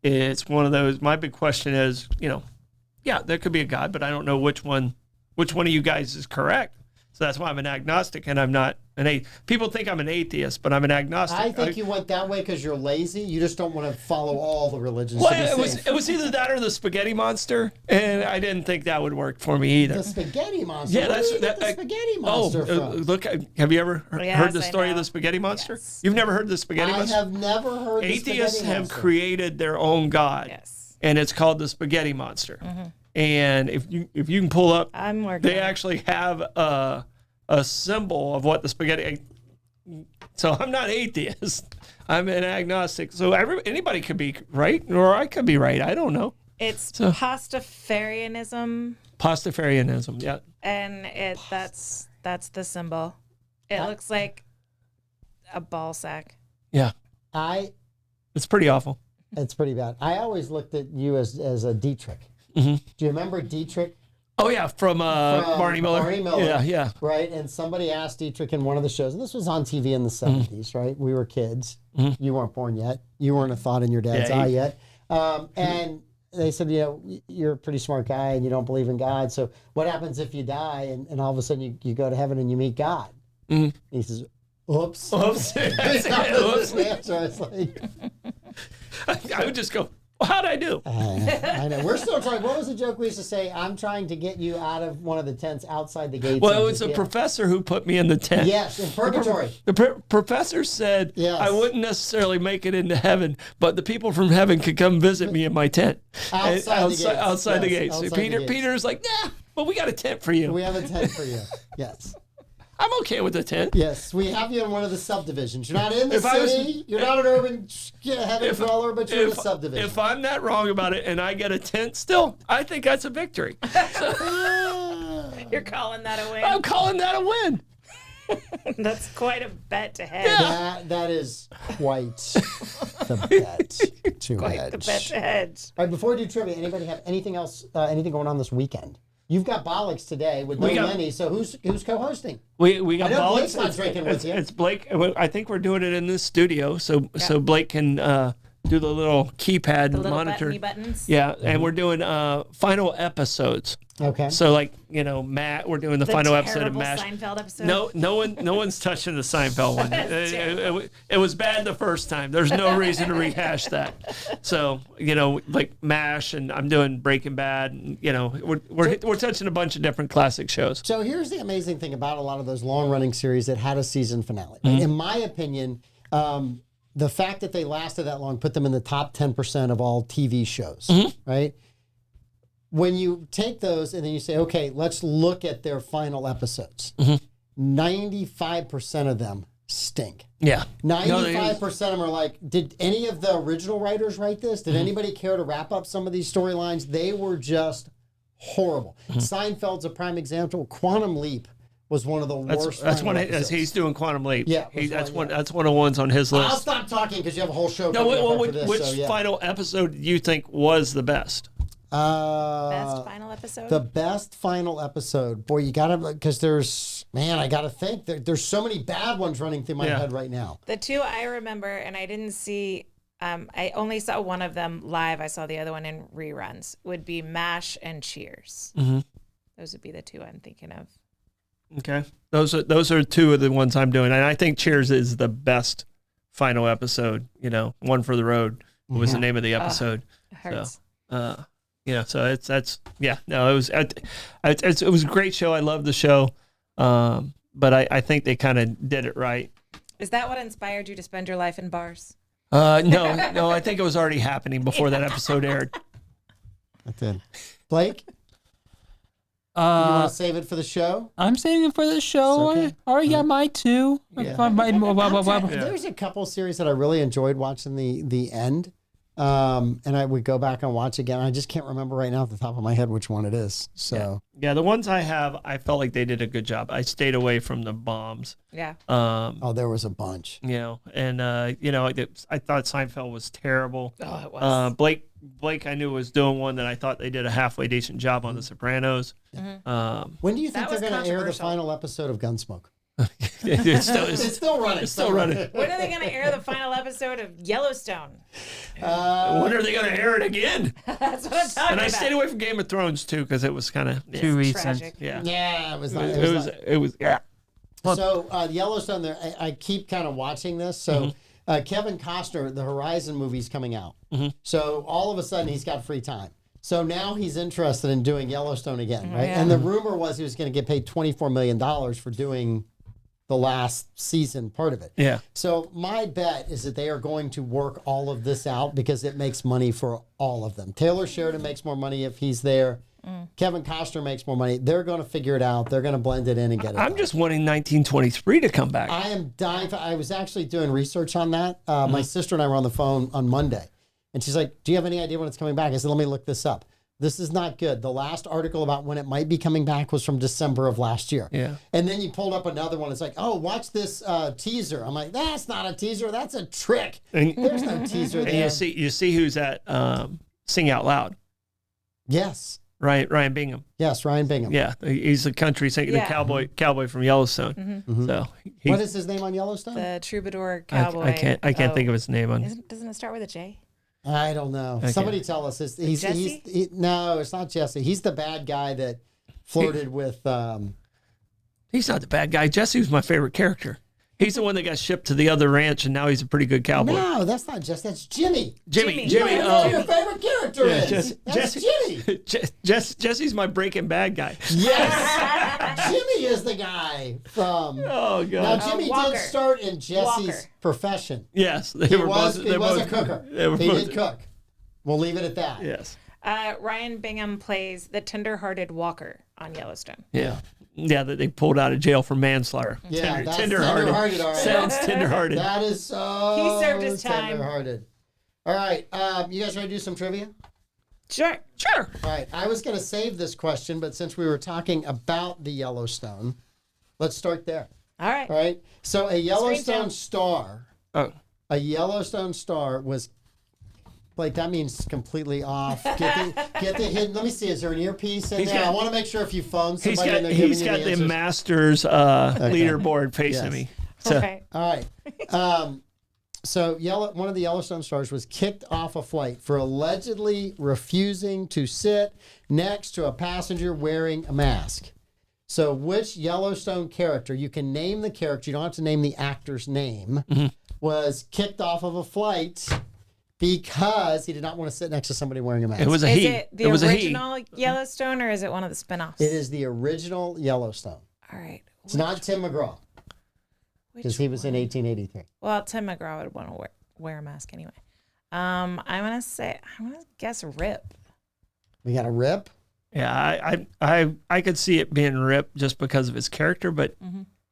it's one of those. My big question is, yeah, there could be a God, but I don't know which one of you guys is correct. So that's why I'm an agnostic, and I'm not an atheist. People think I'm an atheist, but I'm an agnostic. I think you went that way because you're lazy. You just don't want to follow all the religions. Well, it was either that or the spaghetti monster, and I didn't think that would work for me either. The spaghetti monster? Yeah, that's the spaghetti monster from? Look, have you ever heard the story of the spaghetti monster? Yes. You've never heard the spaghetti monster? I have never heard the spaghetti monster. Atheists have created their own god, and it's called the spaghetti monster. Mm-hmm. And if you can pull up, they actually have a symbol of what the spaghetti. So I'm not atheist. I'm an agnostic. So anybody could be right, or I could be right. I don't know. It's Pastafarianism. Pastafarianism, yeah. And that's the symbol. It looks like a ball sack. Yeah. It's pretty awful. It's pretty bad. I always looked at you as a Dietrich. Mm-hmm. Do you remember Dietrich? Oh, yeah, from Barney Miller. Barney Miller. Yeah. Right, and somebody asked Dietrich in one of the shows, and this was on TV in the 70s, right? We were kids. Mm-hmm. You weren't born yet. You weren't a thought in your dad's eye yet. And they said, you're a pretty smart guy, and you don't believe in God. So what happens if you die, and all of a sudden you go to heaven and you meet God? Mm-hmm. And he says, oops. Oops. Oops. Answer. I was like... I would just go, how'd I do? I know. We're still trying. What was the joke we used to say? I'm trying to get you out of one of the tents outside the gates. Well, it was a professor who put me in the tent. Yes, in purgatory. The professor said I wouldn't necessarily make it into heaven, but the people from heaven could come visit me in my tent. Outside the gates. Peter's like, nah, but we got a tent for you. We have a tent for you. Yes. I'm okay with the tent. Yes, we have you in one of the subdivisions. You're not in the city. You're not an urban heaven dweller, but you're in the subdivision. If I'm not wrong about it and I get a tent still, I think that's a victory. You're calling that a win? I'm calling that a win. That's quite a bet to hedge. Yeah. That is quite the bet to quite hedge. The bet to hedge. All right, before we do trivia, anybody have anything else, anything going on this weekend? You've got Bollocks today with Lenny, so who's co-hosting? We got Bollocks. Blake's not drinking with you. It's Blake. I think we're doing it in this studio, so Blake can do the little keypad the little monitor buttons. Yeah, and we're doing final episodes. Okay. So Matt, we're doing the final episode of MASH. Seinfeld episode. No one's touching the Seinfeld one. It was bad the first time. There's no reason to rehash that. So like MASH, and I'm doing Breaking Bad. And, we're touching a bunch of different classic shows. So here's the amazing thing about a lot of those long running series that had a season finale. Right? In my opinion, the fact that they lasted that long put them in the top 10% of all TV shows, right? When you take those and then you say, okay, let's look at their final episodes. 95% of them stink. Yeah. 95% of them are like, did any of the original writers write this? Did anybody care to wrap up some of these storylines? They were just horrible. Seinfeld's a prime example. Quantum Leap was one of the worst. That's one. He's doing Quantum Leap. Yeah, that's one of the ones on his list. I'll stop talking because you have a whole show. No, which final episode do you think was the best? Best final episode? The best final episode. Boy, you gotta, because I gotta think. There's so many bad ones running through my head right now. The two I remember, and I didn't see, I only saw one of them live. I saw the other one in reruns, would be MASH and Cheers. Those would be the two I'm thinking of. Okay. Those are two of the ones I'm doing. And I think Cheers is the best final episode, One for the Road was the name of the episode. It hurts. So, it was a great show. I love the show. But I think they kind of did it right. Is that what inspired you to spend your life in bars? No, I think it was already happening before that episode aired. That's it. Blake? You want to save it for the show? I'm saving it for the show. Okay. I already got my two. Yeah. There's a couple series that I really enjoyed watching the end. And I would go back and watch again. I just can't remember right now at the top of my head which one it is. So yeah, the ones I have, I felt like they did a good job. I stayed away from the bombs. Yeah. There was a bunch. And I thought Seinfeld was terrible. Oh, it was. Blake, I knew was doing one that I thought they did a halfway decent job on The Sopranos. When do you think they're going to air the final episode of Gunsmoke? It's still running. It's still running. When are they going to air the final episode of Yellowstone? When are they going to air it again? That's what I'm talking And I about. stayed away from Game of Thrones too because it was kind of too recent. Tragic. Yeah, it was. Yeah. So Yellowstone, there, I keep kind of watching this. So Kevin Costner, the Horizon movie's coming out. So all of a sudden he's got free time. So now he's interested in doing Yellowstone again, right? Yeah. And the rumor was he was going to get paid $24 million for doing the last season part of it. Yeah. So my bet is that they are going to work all of this out because it makes money for all of them. Taylor Sheridan makes more money if he's there. Kevin Costner makes more money. They're going to figure it out. They're going to blend it in and get it. I'm just wanting 1923 to come back. I am dying. I was actually doing research on that. My sister and I were on the phone on Monday. And she's like, do you have any idea when it's coming back? I said, let me look this up. This is not good. The last article about when it might be coming back was from December of last year. Yeah. And then you pulled up another one. It's like, oh, watch this teaser. I'm like, that's not a teaser. That's a trick. There's no teaser there. And you see who's at Sing Out Loud. Yes. Ryan Bingham. Yes, Ryan Bingham. Yeah, he's the country singer, the cowboy from Yellowstone. So what is his name on Yellowstone? The troubadour cowboy. I can't think of his name on. Doesn't it start with a J? I don't know. Okay. Somebody tell us. No, it's not Jesse. He's the bad guy that flirted with. He's not the bad guy. Jesse was my favorite character. He's the one that got shipped to the other ranch, and now he's a pretty good cowboy. No, that's not Jesse. That's Jimmy. Jimmy. You don't know who your favorite character is. That's Jimmy. Jesse's my Breaking Bad guy. Yes. Jimmy is the guy from. Oh, God. Now, Jimmy Walker. did start in Jesse's Walker. profession. Yes. He was a cooker. He did cook. We'll leave it at that. Yes. Ryan Bingham plays the tender-hearted Walker on Yellowstone. Yeah. Yeah, that they pulled out of jail for manslaughter. Yeah, that's tender-hearted. All right. Sounds tender-hearted. That is so He served his time. tender-hearted. All right, you guys ready to do some trivia? Sure. Sure. All right, I was going to save this question, but since we were talking about the Yellowstone, let's start there. All right. All right, so a Yellowstone time. star, a Yellowstone star was, like, that means completely off. Get the hidden. Let me see. Is there an earpiece in there? I want to make sure if you phone somebody and they're giving you the answers. He's got the Masters leaderboard facing me. So, Okay. All right. So one of the Yellowstone stars was kicked off a flight for allegedly refusing to sit next to a passenger wearing a mask. So which Yellowstone character, you can name the character, you don't have to name the actor's name, was kicked off of a flight because he did not want to sit next to somebody wearing a mask. it was a Is he. it the It was a he. original Yellowstone or is it one of the spinoffs? It is the original Yellowstone. All right. It's not Tim McGraw because he was in 1883. Well, Tim McGraw would want to wear a mask anyway. I'm gonna guess Rip. We got a Rip. Yeah, I could see it being Rip just because of his character, but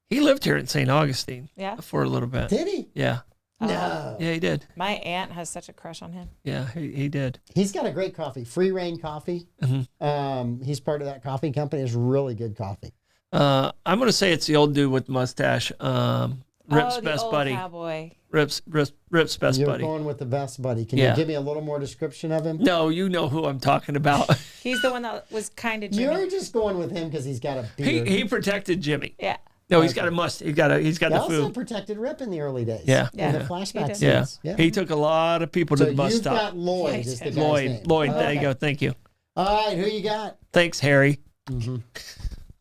he lived here in St. Augustine for a little bit. Did he? Yeah. No. Yeah, he did. My aunt has such a crush on him. Yeah, he did. He's got a great coffee, Free Reign Coffee. He's part of that coffee company. It's really good coffee. I'm going to say it's the old dude with the mustache. Rip's the best old buddy. cowboy. Rip's best You're buddy. going with the best buddy. Can you give me a little more description of him? No, you know who I'm talking about. He's the one that was kind of Jimmy. You're just going with him because he's got a beard. he protected Jimmy. Yeah. No, he's got a must. He's got He the also food. protected Rip in the early days. Yeah. In the Yeah. flashback He did. scenes. Yeah. He took a lot of people to the bus you've stop. got Lloyd is the guy's name. Lloyd. There Okay. you go. Thank you. All right, who you got? Thanks, Harry. I'm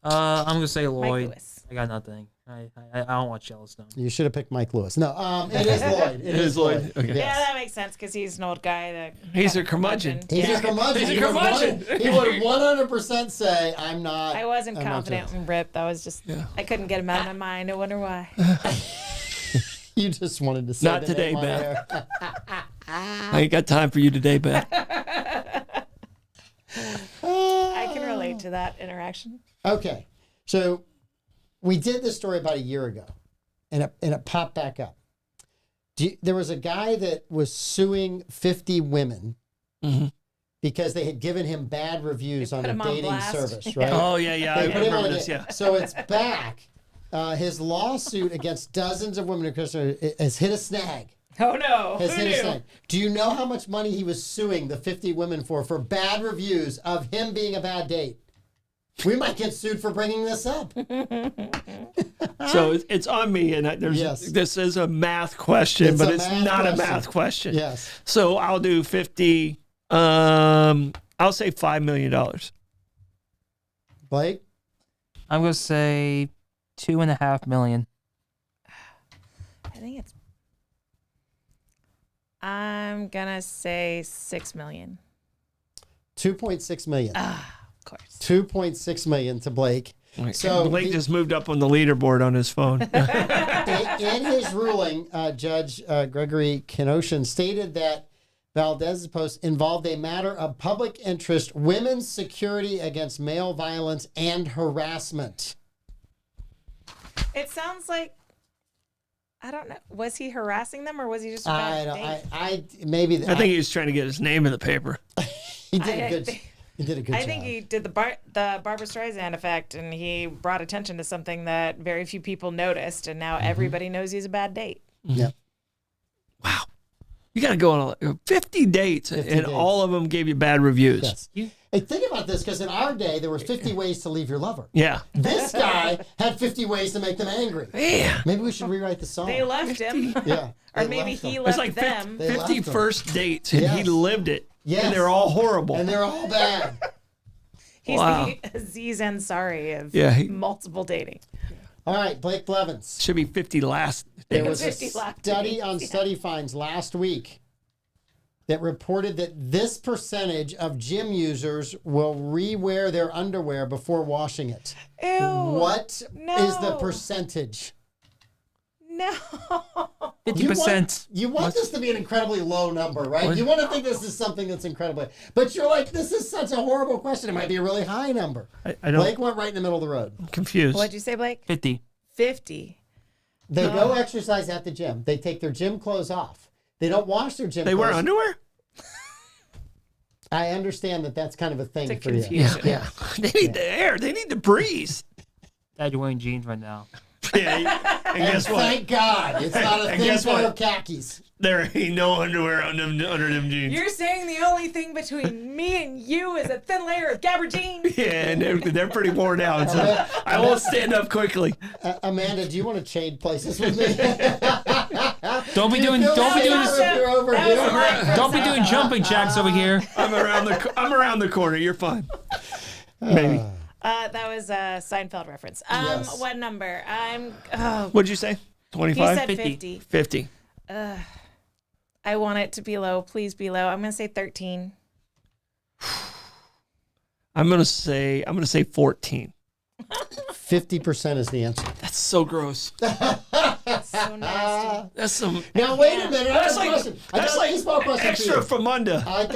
gonna say Mike Lloyd. Lewis. I got nothing. I don't watch Yellowstone. You should have picked Mike Lewis. No, it is Lloyd. It is Lloyd. Okay. Yes. Yeah, that makes sense because he's an old guy. That He's a curmudgeon. He's a curmudgeon. He's a curmudgeon. He would 100% say, I'm not. I wasn't I'm not confident doing in Rip. That was just, I couldn't get him out of my mind. I wonder why. it." You just wanted to say Not the today, name on Beth. air. I ain't got time for you today, Beth. I can relate to that interaction. Okay, so we did this story about a year ago, and it popped back up. There was a guy that was suing 50 women because they had given him bad reviews on a him on dating blast. service, right? Oh, yeah. I They put him on remember a this, da- yeah. So it's back. His lawsuit against dozens of women in Christian has hit a snag. Oh no! Has Who hit a knew? snag. Do you know how much money he was suing the 50 women for bad reviews of him being a bad date? We might get sued for bringing this up. So it's on me, and this is a math question, but it's not a math question. Yes. So I'll do 50. I'll say $5 million. Blake? I'm gonna say $2.5 million. I'm gonna say $6 million. 2.6 million. Of course. 2.6 million to Blake. So Blake just moved up on the leaderboard on his phone. in his ruling, Judge Gregory Kenoshan stated that Valdez's post involved a matter of public interest, women's security against male violence and harassment. It sounds like, I don't know. Was he harassing them or was he just a I bad date? maybe I think he was trying to get his name in the paper. he did a good. He did a good job. I think he did the Barbra Streisand effect, and he brought attention to something that very few people noticed, and now everybody knows he's a bad date. Yeah. Wow. You got to go on 50 dates, 50 and dates. all of them gave you bad reviews. Yes. Hey, think about this, because in our day, there were 50 ways to leave your lover. Yeah. This guy had 50 ways to make them angry. Yeah. Maybe we should rewrite the song. They left him. Yeah. Or They maybe left he him. left It's like them. 50 left him. first dates, and he Yes. lived it. Yes. And they're all horrible. And they're all bad. He's Wow. the Aziz Ansari of multiple dating. All right, Blake Blevins. Should be 50 last There dates. was a 50 last study dates, on yeah. Study Finds last week that reported that this percentage of gym users will re-wear their underwear before washing it. Ew. What is the No. percentage? No. 50%. You want this to be an incredibly low number, right? You want to think this is something that's incredibly, but you're like, this is such a horrible question. It might be a really high number. I don't. Blake went right in the middle of the road. I'm confused. What'd you say, Blake? 50. 50. They go exercise at the gym. They take their gym clothes off. They don't wash their gym They clothes. wear underwear? I understand that that's kind of a thing It's a for you. confusion. Yeah. They need the air. They need the breeze. Dad, you're wearing jeans right now. Yeah. And guess what? Thank God. It's not a And thin guess pair what? of khakis. There ain't no underwear under them jeans. You're saying the only thing between me and you is a thin layer of gabardine? Yeah, and they're pretty worn out. So I won't stand up quickly. Amanda, do you want to trade places with me? Don't be doing You're over That was here. a line from don't be doing jumping jacks over here. I'm around the corner. You're fine. Maybe. That was a Seinfeld reference. Yes. What number? What'd you say? He 25? said 50. 50. 50. I want it to be low. Please be low. I'm going to say 13. I'm gonna say 14. 50% is the answer. That's so gross. So nasty. That's some. Now wait a minute. That's I got a baseball question extra for you. from Munda. I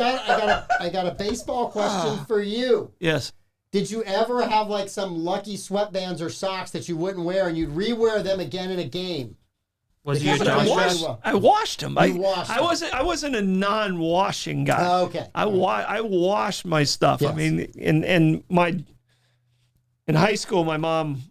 got a baseball question for you. Yes. Did you ever have like some lucky sweatbands or socks that you wouldn't wear and you'd rewear them again in a game? Was you a Because John I Strauss? I washed them. You washed them. I wasn't a non-washing guy. Oh, okay. I washed my stuff. Yes. I mean, in high school, my mom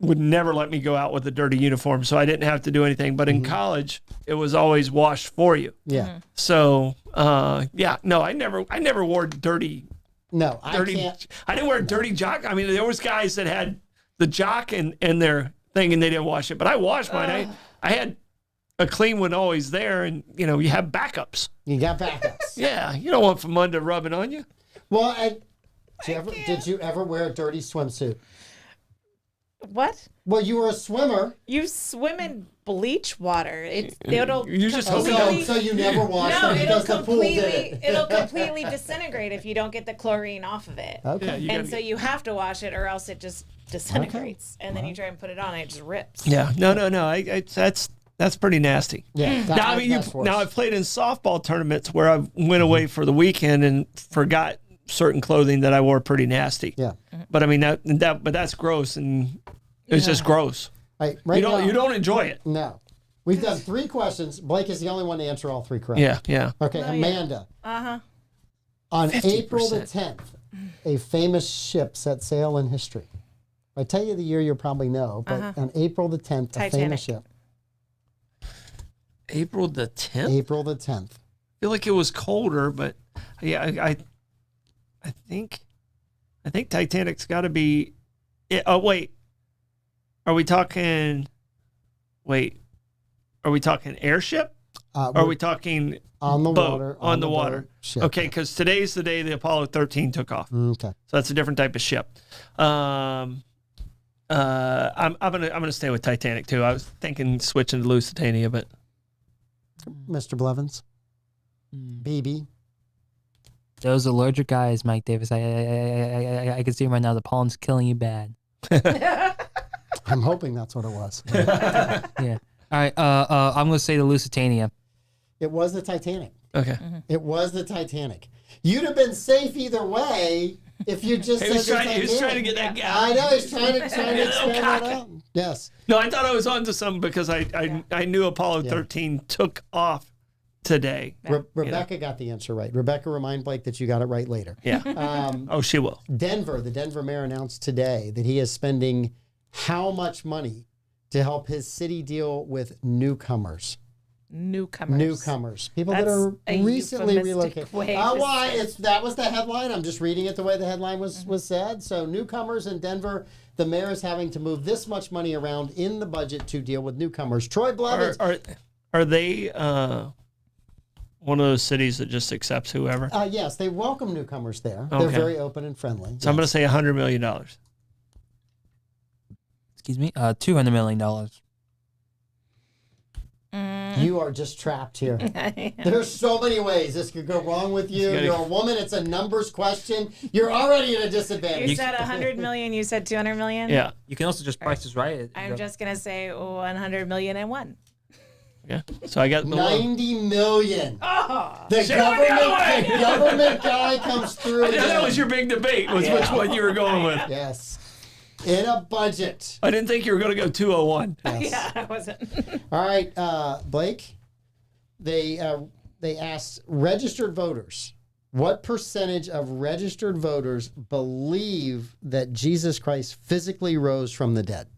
would never let me go out with a dirty uniform, so I didn't have to do anything. But in college, it was always washed for you. Yeah. So, no, I never wore dirty. No, I Dirty. can't. I didn't wear a dirty jock. I mean, there was guys that had the jock in their thing and they didn't wash it, but I washed mine. I had a clean one always there, and you have backups. You got backups. Yeah, you don't want Famunda rubbing on you. Well, did you ever wear a dirty swimsuit? What? Well, you were a swimmer. You swim in bleach water. It'll You just hope completely- So you never washed No, them because the pool did it. it'll completely disintegrate if you don't get the chlorine off of it. Okay. you And gotta so you have to wash it, or else it just disintegrates. And then you try and put it on, and it just rips. Yeah, no. That's pretty nasty. Yeah. Now, That's worse. I've played in softball tournaments where I went away for the weekend and forgot certain clothing that I wore pretty nasty. Yeah. But I mean but that's gross, and it's just gross. Right now, You don't enjoy it. No. We've done 3 questions. Blake is the only one to answer all 3 correct. Yeah. Okay, Amanda. Uh-huh. On 50%. April the 10th, a famous ship set sail in history. If I tell you the year, you'll probably know, but on April the 10th, a Titanic. famous ship. April the 10th. April the 10th. I feel like it was colder, but yeah, I think Titanic's got to be. Oh wait, are we talking? Wait, are we talking airship? Or are we talking on the boat? water? On the water. boat, ship. Okay, because today's the day the Apollo 13 took off, Okay. so that's a different type of ship. I'm gonna stay with Titanic too. I was thinking switching to Lusitania, but Mr. Blevins. BB. Those allergic eyes, Mike Davis. I can see them right now. The pollen's killing you bad. I'm hoping that's what it was. Yeah. All right. I'm gonna say the Lusitania. It was the Titanic. okay. It was the Titanic. You'd have been safe either way if you just He was said the trying. He was trying to get that gap. I know, he's trying to expand that cocky. out. Yes. No, I thought I was onto something because I knew Apollo 13 took off today. Rebecca got the answer right. Rebecca, remind Blake that you got it right later. Yeah. Oh, she will. The Denver mayor announced today that he is spending how much money to help his city deal with newcomers. Newcomers. People that That's are a recently euphemistic relocated. way to That was the headline. I'm just reading it the way the headline was said. So newcomers in Denver, the mayor is having to move this much money around in the budget to deal with newcomers. Troy Blevins. Are they one of those cities that just accepts whoever? Yes, they welcome newcomers there. Okay. They're very open and friendly. So I'm going to say $100 million. Excuse me. $200 million. You are just trapped here. There's so many ways this could go wrong with you. You're a woman. It's a numbers question. You're already at a disadvantage. You said 100 million. You said 200 million. Yeah. You can also just price this right. I'm just gonna say 100 million and one. Yeah. So I got the 90 million. Oh, The government guy comes through. I know that again. was your big debate, was which one you were going with. Yes. In a budget. I didn't think you were going to go 201. Yes. yeah, I wasn't. All right, Blake. They asked registered voters, what percentage of registered voters believe that Jesus Christ physically rose from the dead?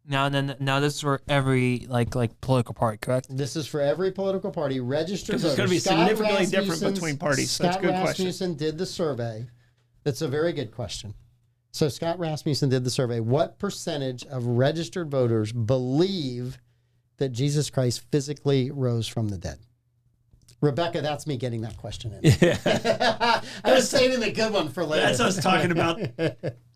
Now this is for every like political party, correct? This is for every political party. Registered voters. It's going to be Scott significantly different Rasmussen's- between parties. So that's a Scott good question. Rasmussen did the survey. That's a very good question. So Scott Rasmussen did the survey. What percentage of registered voters believe that Jesus Christ physically rose from the dead? Rebecca, that's me getting that question in. Yeah. I was saving the good one for later. That's us talking about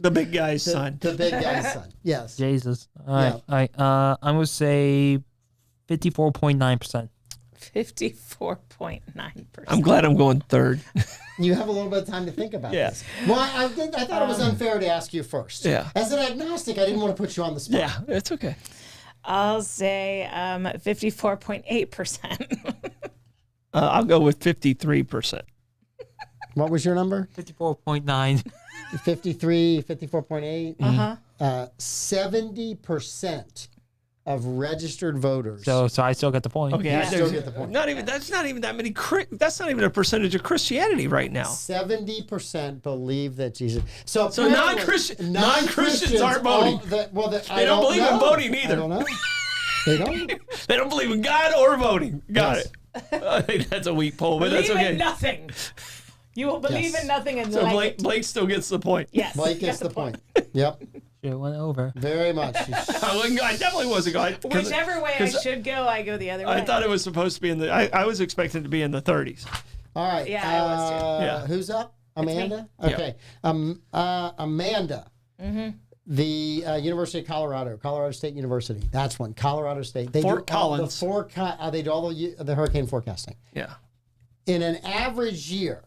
the big guy's son. The big guy's son. Yes. Jesus. All right. I'm gonna say 54.9%. 54.9%. I'm glad I'm going third. You have a little bit of time to think about Yeah. this. Well, I thought it was unfair to ask you first. Yeah. As an agnostic, I didn't want to put you on the spot. Yeah, it's okay. I'll say 54.8%. I'll go with 53%. What was your number? 54.9. 53, 54.8. Uh-huh. 70% of registered voters. So I still get the point. Okay, You still get the point. That's not even that many. That's not even a percentage of Christianity right now. 70% believe that Jesus. So non-Christians aren't voting. They don't believe in voting either. I don't know. They don't. They don't believe in God or voting. Got Yes. it. I think that's a weak poll, but that's Believe okay. in nothing. You will believe Yes. in nothing and So like Blake still gets the point. Yes. Blake you gets got the point. Yep. It went over. Very much. I definitely wasn't going. Whichever way I should go, I go the other way. I thought it was supposed to be in the. I was expecting it to be in the 30s. All right. Yeah, I was too. Yeah. Who's up? Amanda? me. Okay. Amanda. Mm-hmm. The University of Colorado State University. That's one. Colorado State. They Fort do all Collins. they do all the hurricane forecasting. Yeah. In an average year,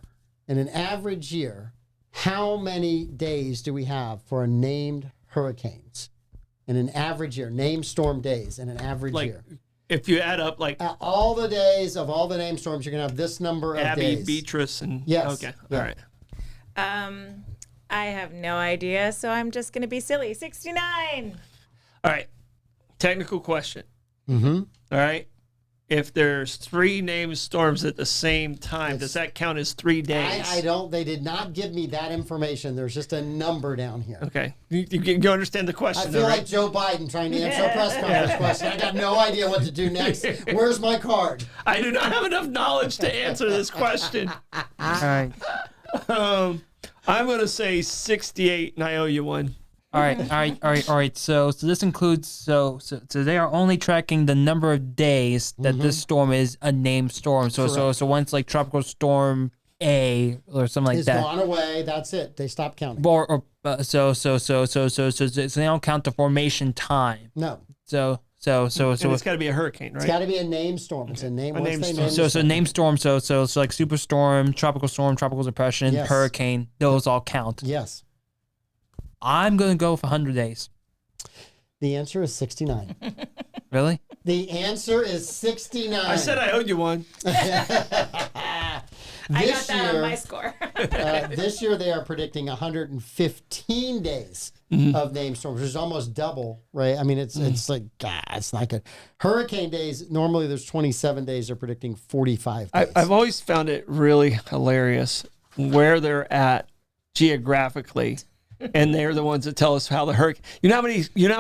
how many days do we have for a named hurricanes? In an average year, named storm days in an average year. If you add up All the days of all the named storms, you're going to have this number of Abby, days. Beatrice, and Yes. Okay. Yeah. All right. I have no idea, so I'm just going to be silly. 69. All right. Technical question. Mm-hmm. All right. If there's 3 named storms at the same time, does that count as 3 days? I don't. They did not give me that information. There's just a number down here. Okay. You understand the I question, feel though, right? like Joe Biden trying to answer a press conference question. I got no idea what to do next. Where's my card? I do not have enough knowledge to answer this question. All right. I'm going to say 68, and I owe you one. All right. So this includes so they are only tracking the number of days that this storm is a named storm. So once like tropical storm A or something like It's that. gone away. That's it. They stopped counting. So they don't count the formation time. No. So And it's got to be a hurricane, It's right? got to be a named storm. It's a name. once named they storm. name so the storm. named storm. So like superstorm, tropical depression, Yes. hurricane. Those all count. Yes. I'm gonna go with 100 days. The answer is 69. Really? The answer is 69. I said I owed you one. I got that on my score. This year they are predicting 115 days of named storms, which is almost double, right? I mean, it's like, God, it's not good. Hurricane days, normally there's 27 days. They're predicting 45 days. I've always found it really hilarious where they're at geographically. And they're the ones that tell us how the hurricane. You know how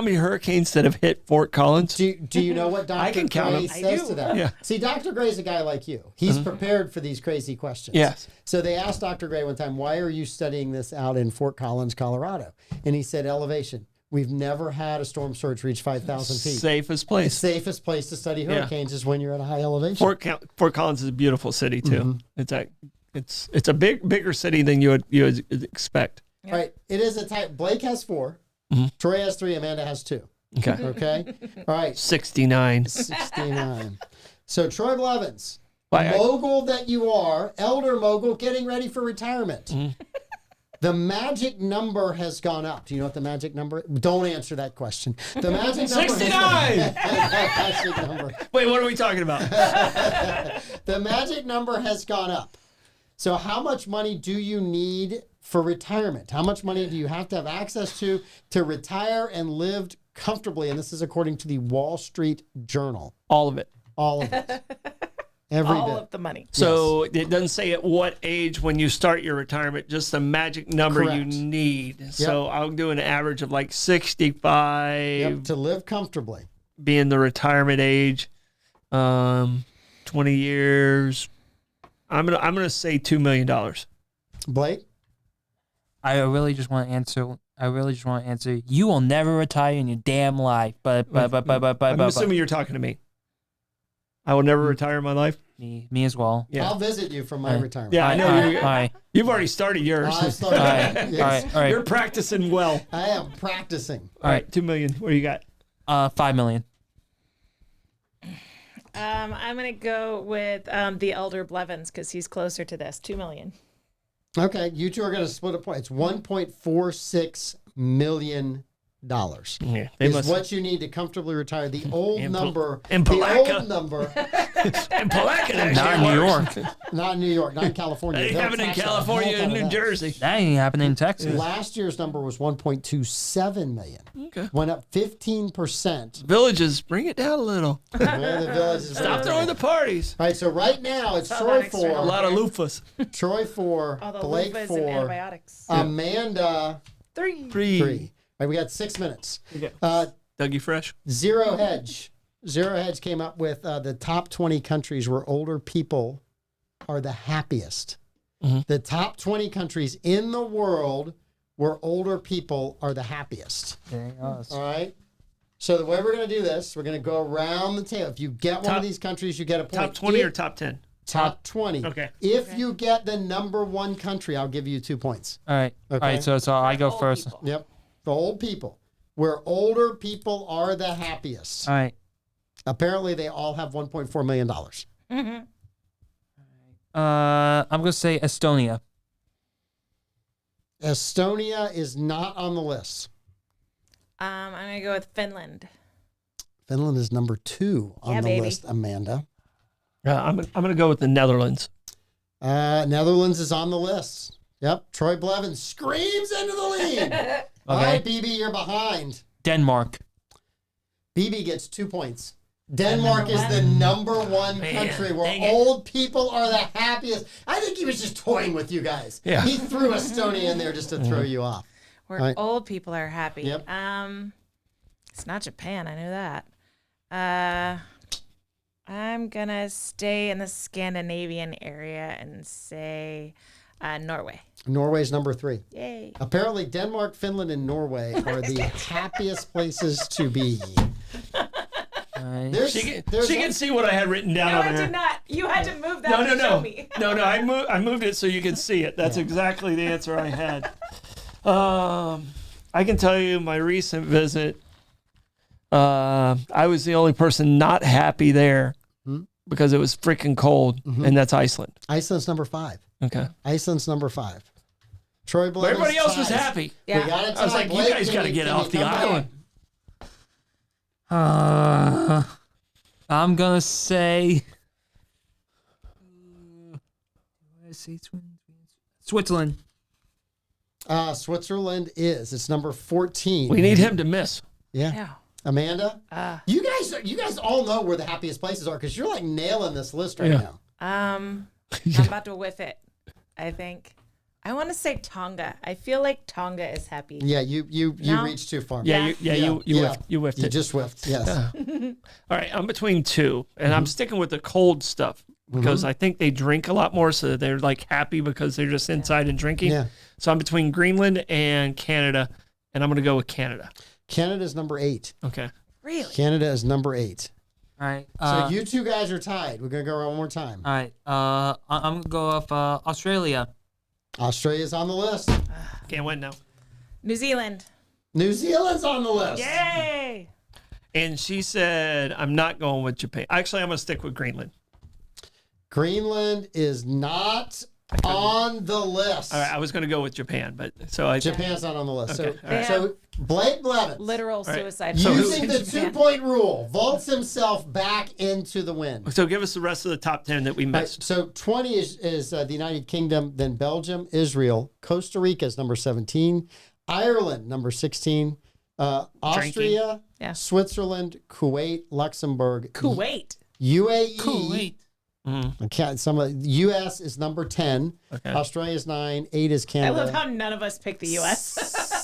many hurricanes that have hit Fort Collins? Do you know what Dr. I can count Gray them. says to that? Yeah. See, Dr. Gray's a guy like you. He's prepared for these crazy questions. Yes. So they asked Dr. Gray one time, why are you studying this out in Fort Collins, Colorado? And he said, elevation. We've never had a storm surge reach 5,000 feet. Safest The place. safest place to study hurricanes is when you're at a high elevation. Fort Collins is a beautiful city too. It's a bigger city than you would expect. Yeah. Right. It is a type. Blake has 4. Troy has 3. Amanda has 2. Okay. Okay. All right. 69. 69. So Troy Blevins, Why, mogul that you are, elder mogul, getting ready for retirement. The magic number has gone up. Do you know what the magic number is? Don't answer that question. The magic number 69! magic number. Wait, what are we talking about? The magic number has gone up. So how much money do you need for retirement? How much money do you have to have access to retire and live comfortably? And this is according to the Wall Street Journal. All of it. All of it. Every All bit. of the money. So it doesn't say at what age when you start your retirement, just the magic number you Correct. need. So I'll do an average of like 65 Yep, to live comfortably. being the retirement age. 20 years. I'm gonna say $2 million. Blake? I really just want to answer. You will never retire in your damn life. But I'm assuming you're talking to me. I will never retire in my life. me as well. Yeah. I'll visit you from my retirement. Yeah, I know. All right. You've already started yours. I started. All right. Yes. All right. You're practicing well. I am practicing. All right, 2 million. What do you got? 5 million. I'm gonna go with the elder Blevins because he's closer to this. 2 million. Okay, you two are going to split a point. It's $1.46 million. Yeah, is what you need to comfortably retire. The old number. In The Palatka. old number. In Palatka, Not in New York. Not in New York. Not in California. They They'll have it in tax the California heck out and of New that. Jersey. That ain't happening in Texas. Last year's number was 1.27 million. Okay. Went up 15%. Villages, bring it down a little. Where the village is Stop throwing the parties. All right, so right now it's Saw Troy that external. A 4, lot of loofahs. Troy 4, All the Blake loofahs and 4, antibiotics. Amanda 3. 3. All right, we got 6 minutes. Dougie Fresh. Zero Hedge. Zero Hedge came up with the top 20 countries where older people are the happiest. The top 20 countries in the world where older people are the happiest. All right. So the way we're going to do this, we're going to go around the table. If you get one of these countries, you get a point. Top 20 or top 10? Top 20. Okay. If you get the number 1 country, I'll give you 2 points. All right. Okay. All right. So I go Old first. people. Yep. The old people. Where older people are the happiest. All right. Apparently, they all have $1.4 million. I'm gonna say Estonia. Estonia is not on the list. I'm going to go with Finland. Finland is number 2 on Yeah, the baby. list, Amanda. I'm going to go with the Netherlands. Netherlands is on the list. Yep. Troy Blevins screams into the lead. All right, BB, you're behind. Denmark. BB gets 2 points. Denmark is the number 1 country where dang it. old people are the happiest. I think he was just toying with you guys. Yeah. He threw Estonia in there just to throw you off. Where Right. old people are happy. Yep. It's not Japan. I knew that. I'm going to stay in the Scandinavian area and say Norway. Norway's number 3. Yay. Apparently, Denmark, Finland, and Norway are the happiest places to be. All right. There's, She there's can see what I had written down No, over I here. did not. You had to move that No, to no, show no. me. No, no. I moved it so you can see it. That's exactly the answer I had. I can tell you my recent visit, I was the only person not happy there because it was freaking cold, and that's Iceland. Iceland's number 5. Okay. Iceland's number 5. Troy But Blevins everybody else was ties. happy. Yeah. We got it. I was like, you guys got to get off the island. I'm gonna say. Switzerland. Switzerland is. It's number 14. We need him to miss. Yeah. Yeah. Amanda, you guys all know where the happiest places are because you're like nailing this list right now. I'm about to whiff it, I think. I want to say Tonga. I feel like Tonga is happy. Yeah, you No. reached too far. Yeah, you Yeah. whiffed. You whiffed You it. just whiffed. Yes. All right, I'm between 2, and I'm sticking with the cold stuff because I think they drink a lot more, so they're like happy because they're just inside and drinking. Yeah. So I'm between Greenland and Canada, and I'm going to go with Canada. Canada's number 8. Okay. Really? Canada is number 8. All right. So you two guys are tied. We're gonna go around one more time. All right. I'm gonna go with Australia. Australia's on the list. Can't win now. New Zealand. New Zealand's on the list. Yay! And she said, I'm not going with Japan. Actually, I'm going to stick with Greenland. Greenland is not on the list. All right, I was going to go with Japan, but so I. Japan's not on the list. Okay, So, so Blake Blevins, Literal right. suicide. So who- using the Japan. 2-point rule, vaults himself back into the win. So give us the rest of the top 10 that we Right, missed. so 20 is the United Kingdom, then Belgium, Israel, Costa Rica is number 17, Ireland number 16, Austria, Yeah. Switzerland, Kuwait, Luxembourg, Kuwait. UAE. Kuwait. Okay, some of U.S. is number 10. Okay. Australia is 9. 8 is I Canada. love how none of us picked the U.S.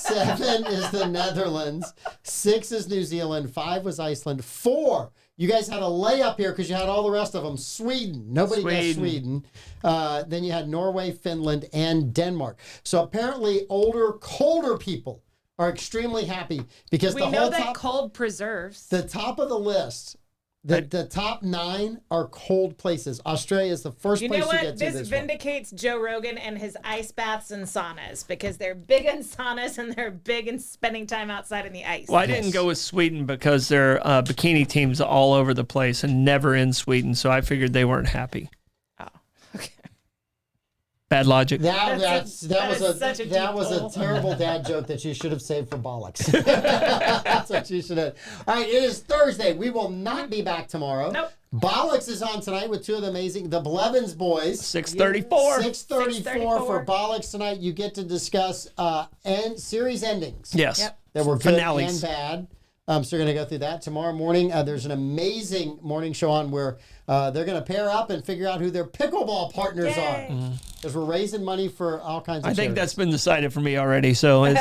7 is the Netherlands. 6 is New Zealand. 5 was Iceland. 4. You guys had a layup here because you had all the rest of them. Sweden. Nobody guessed Sweden. Then you had Norway, Finland, and Denmark. So apparently older, colder people are extremely happy because We the know whole that top, cold preserves. the top of the list, the top 9 are cold places. Australia is the first You place know you what? get to This this one. vindicates Joe Rogan and his ice baths and saunas because they're big in saunas and they're big in spending time outside in the ice. Well, I didn't go with Sweden because their bikini teams all over the place and never in Sweden, so I figured they weren't happy. Oh, okay. Bad logic. That was deep a terrible dad joke that you should have saved for bollocks. That's what you should have. All right, it is Thursday. We will not be back tomorrow. Nope. Bollocks is on tonight with two of the Blevins boys. 6:34. 6:34 for Bollocks tonight. You get to discuss series endings. Yes. Yep. That were good Finales. and bad. So we're going to go through that tomorrow morning. There's an amazing morning show on where they're going to pair up and figure out who their pickleball partners Yay. are. Because we're raising money for all kinds of I think charities. that's been decided for me already. So it's,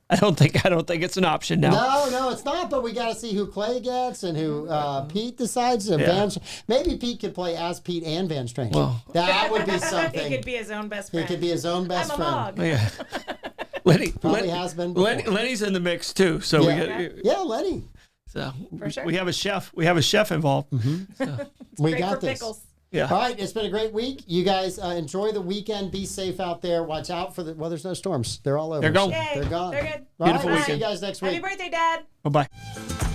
I don't think it's an option now. No, it's not. But we got to see who Clay gets and who Pete decides. Maybe Pete could play as Pete and Van Strang. Well, that would be something. He could be his own best friend. He could be his own best I'm a friend. mog. yeah. Lenny has been before. Lenny's in the mix too. So Yeah, Lenny. So For sure. we have a chef. We have a chef involved. So, We Great got for this. pickles. yeah. All right, it's been a great week. You guys enjoy the weekend. Be safe out there. Watch out for there's no storms. They're all over. They're gone. Yay. They're gone. They're good. All right, Beautiful we'll see you weekend. guys next Happy week. birthday, Dad. Bye bye.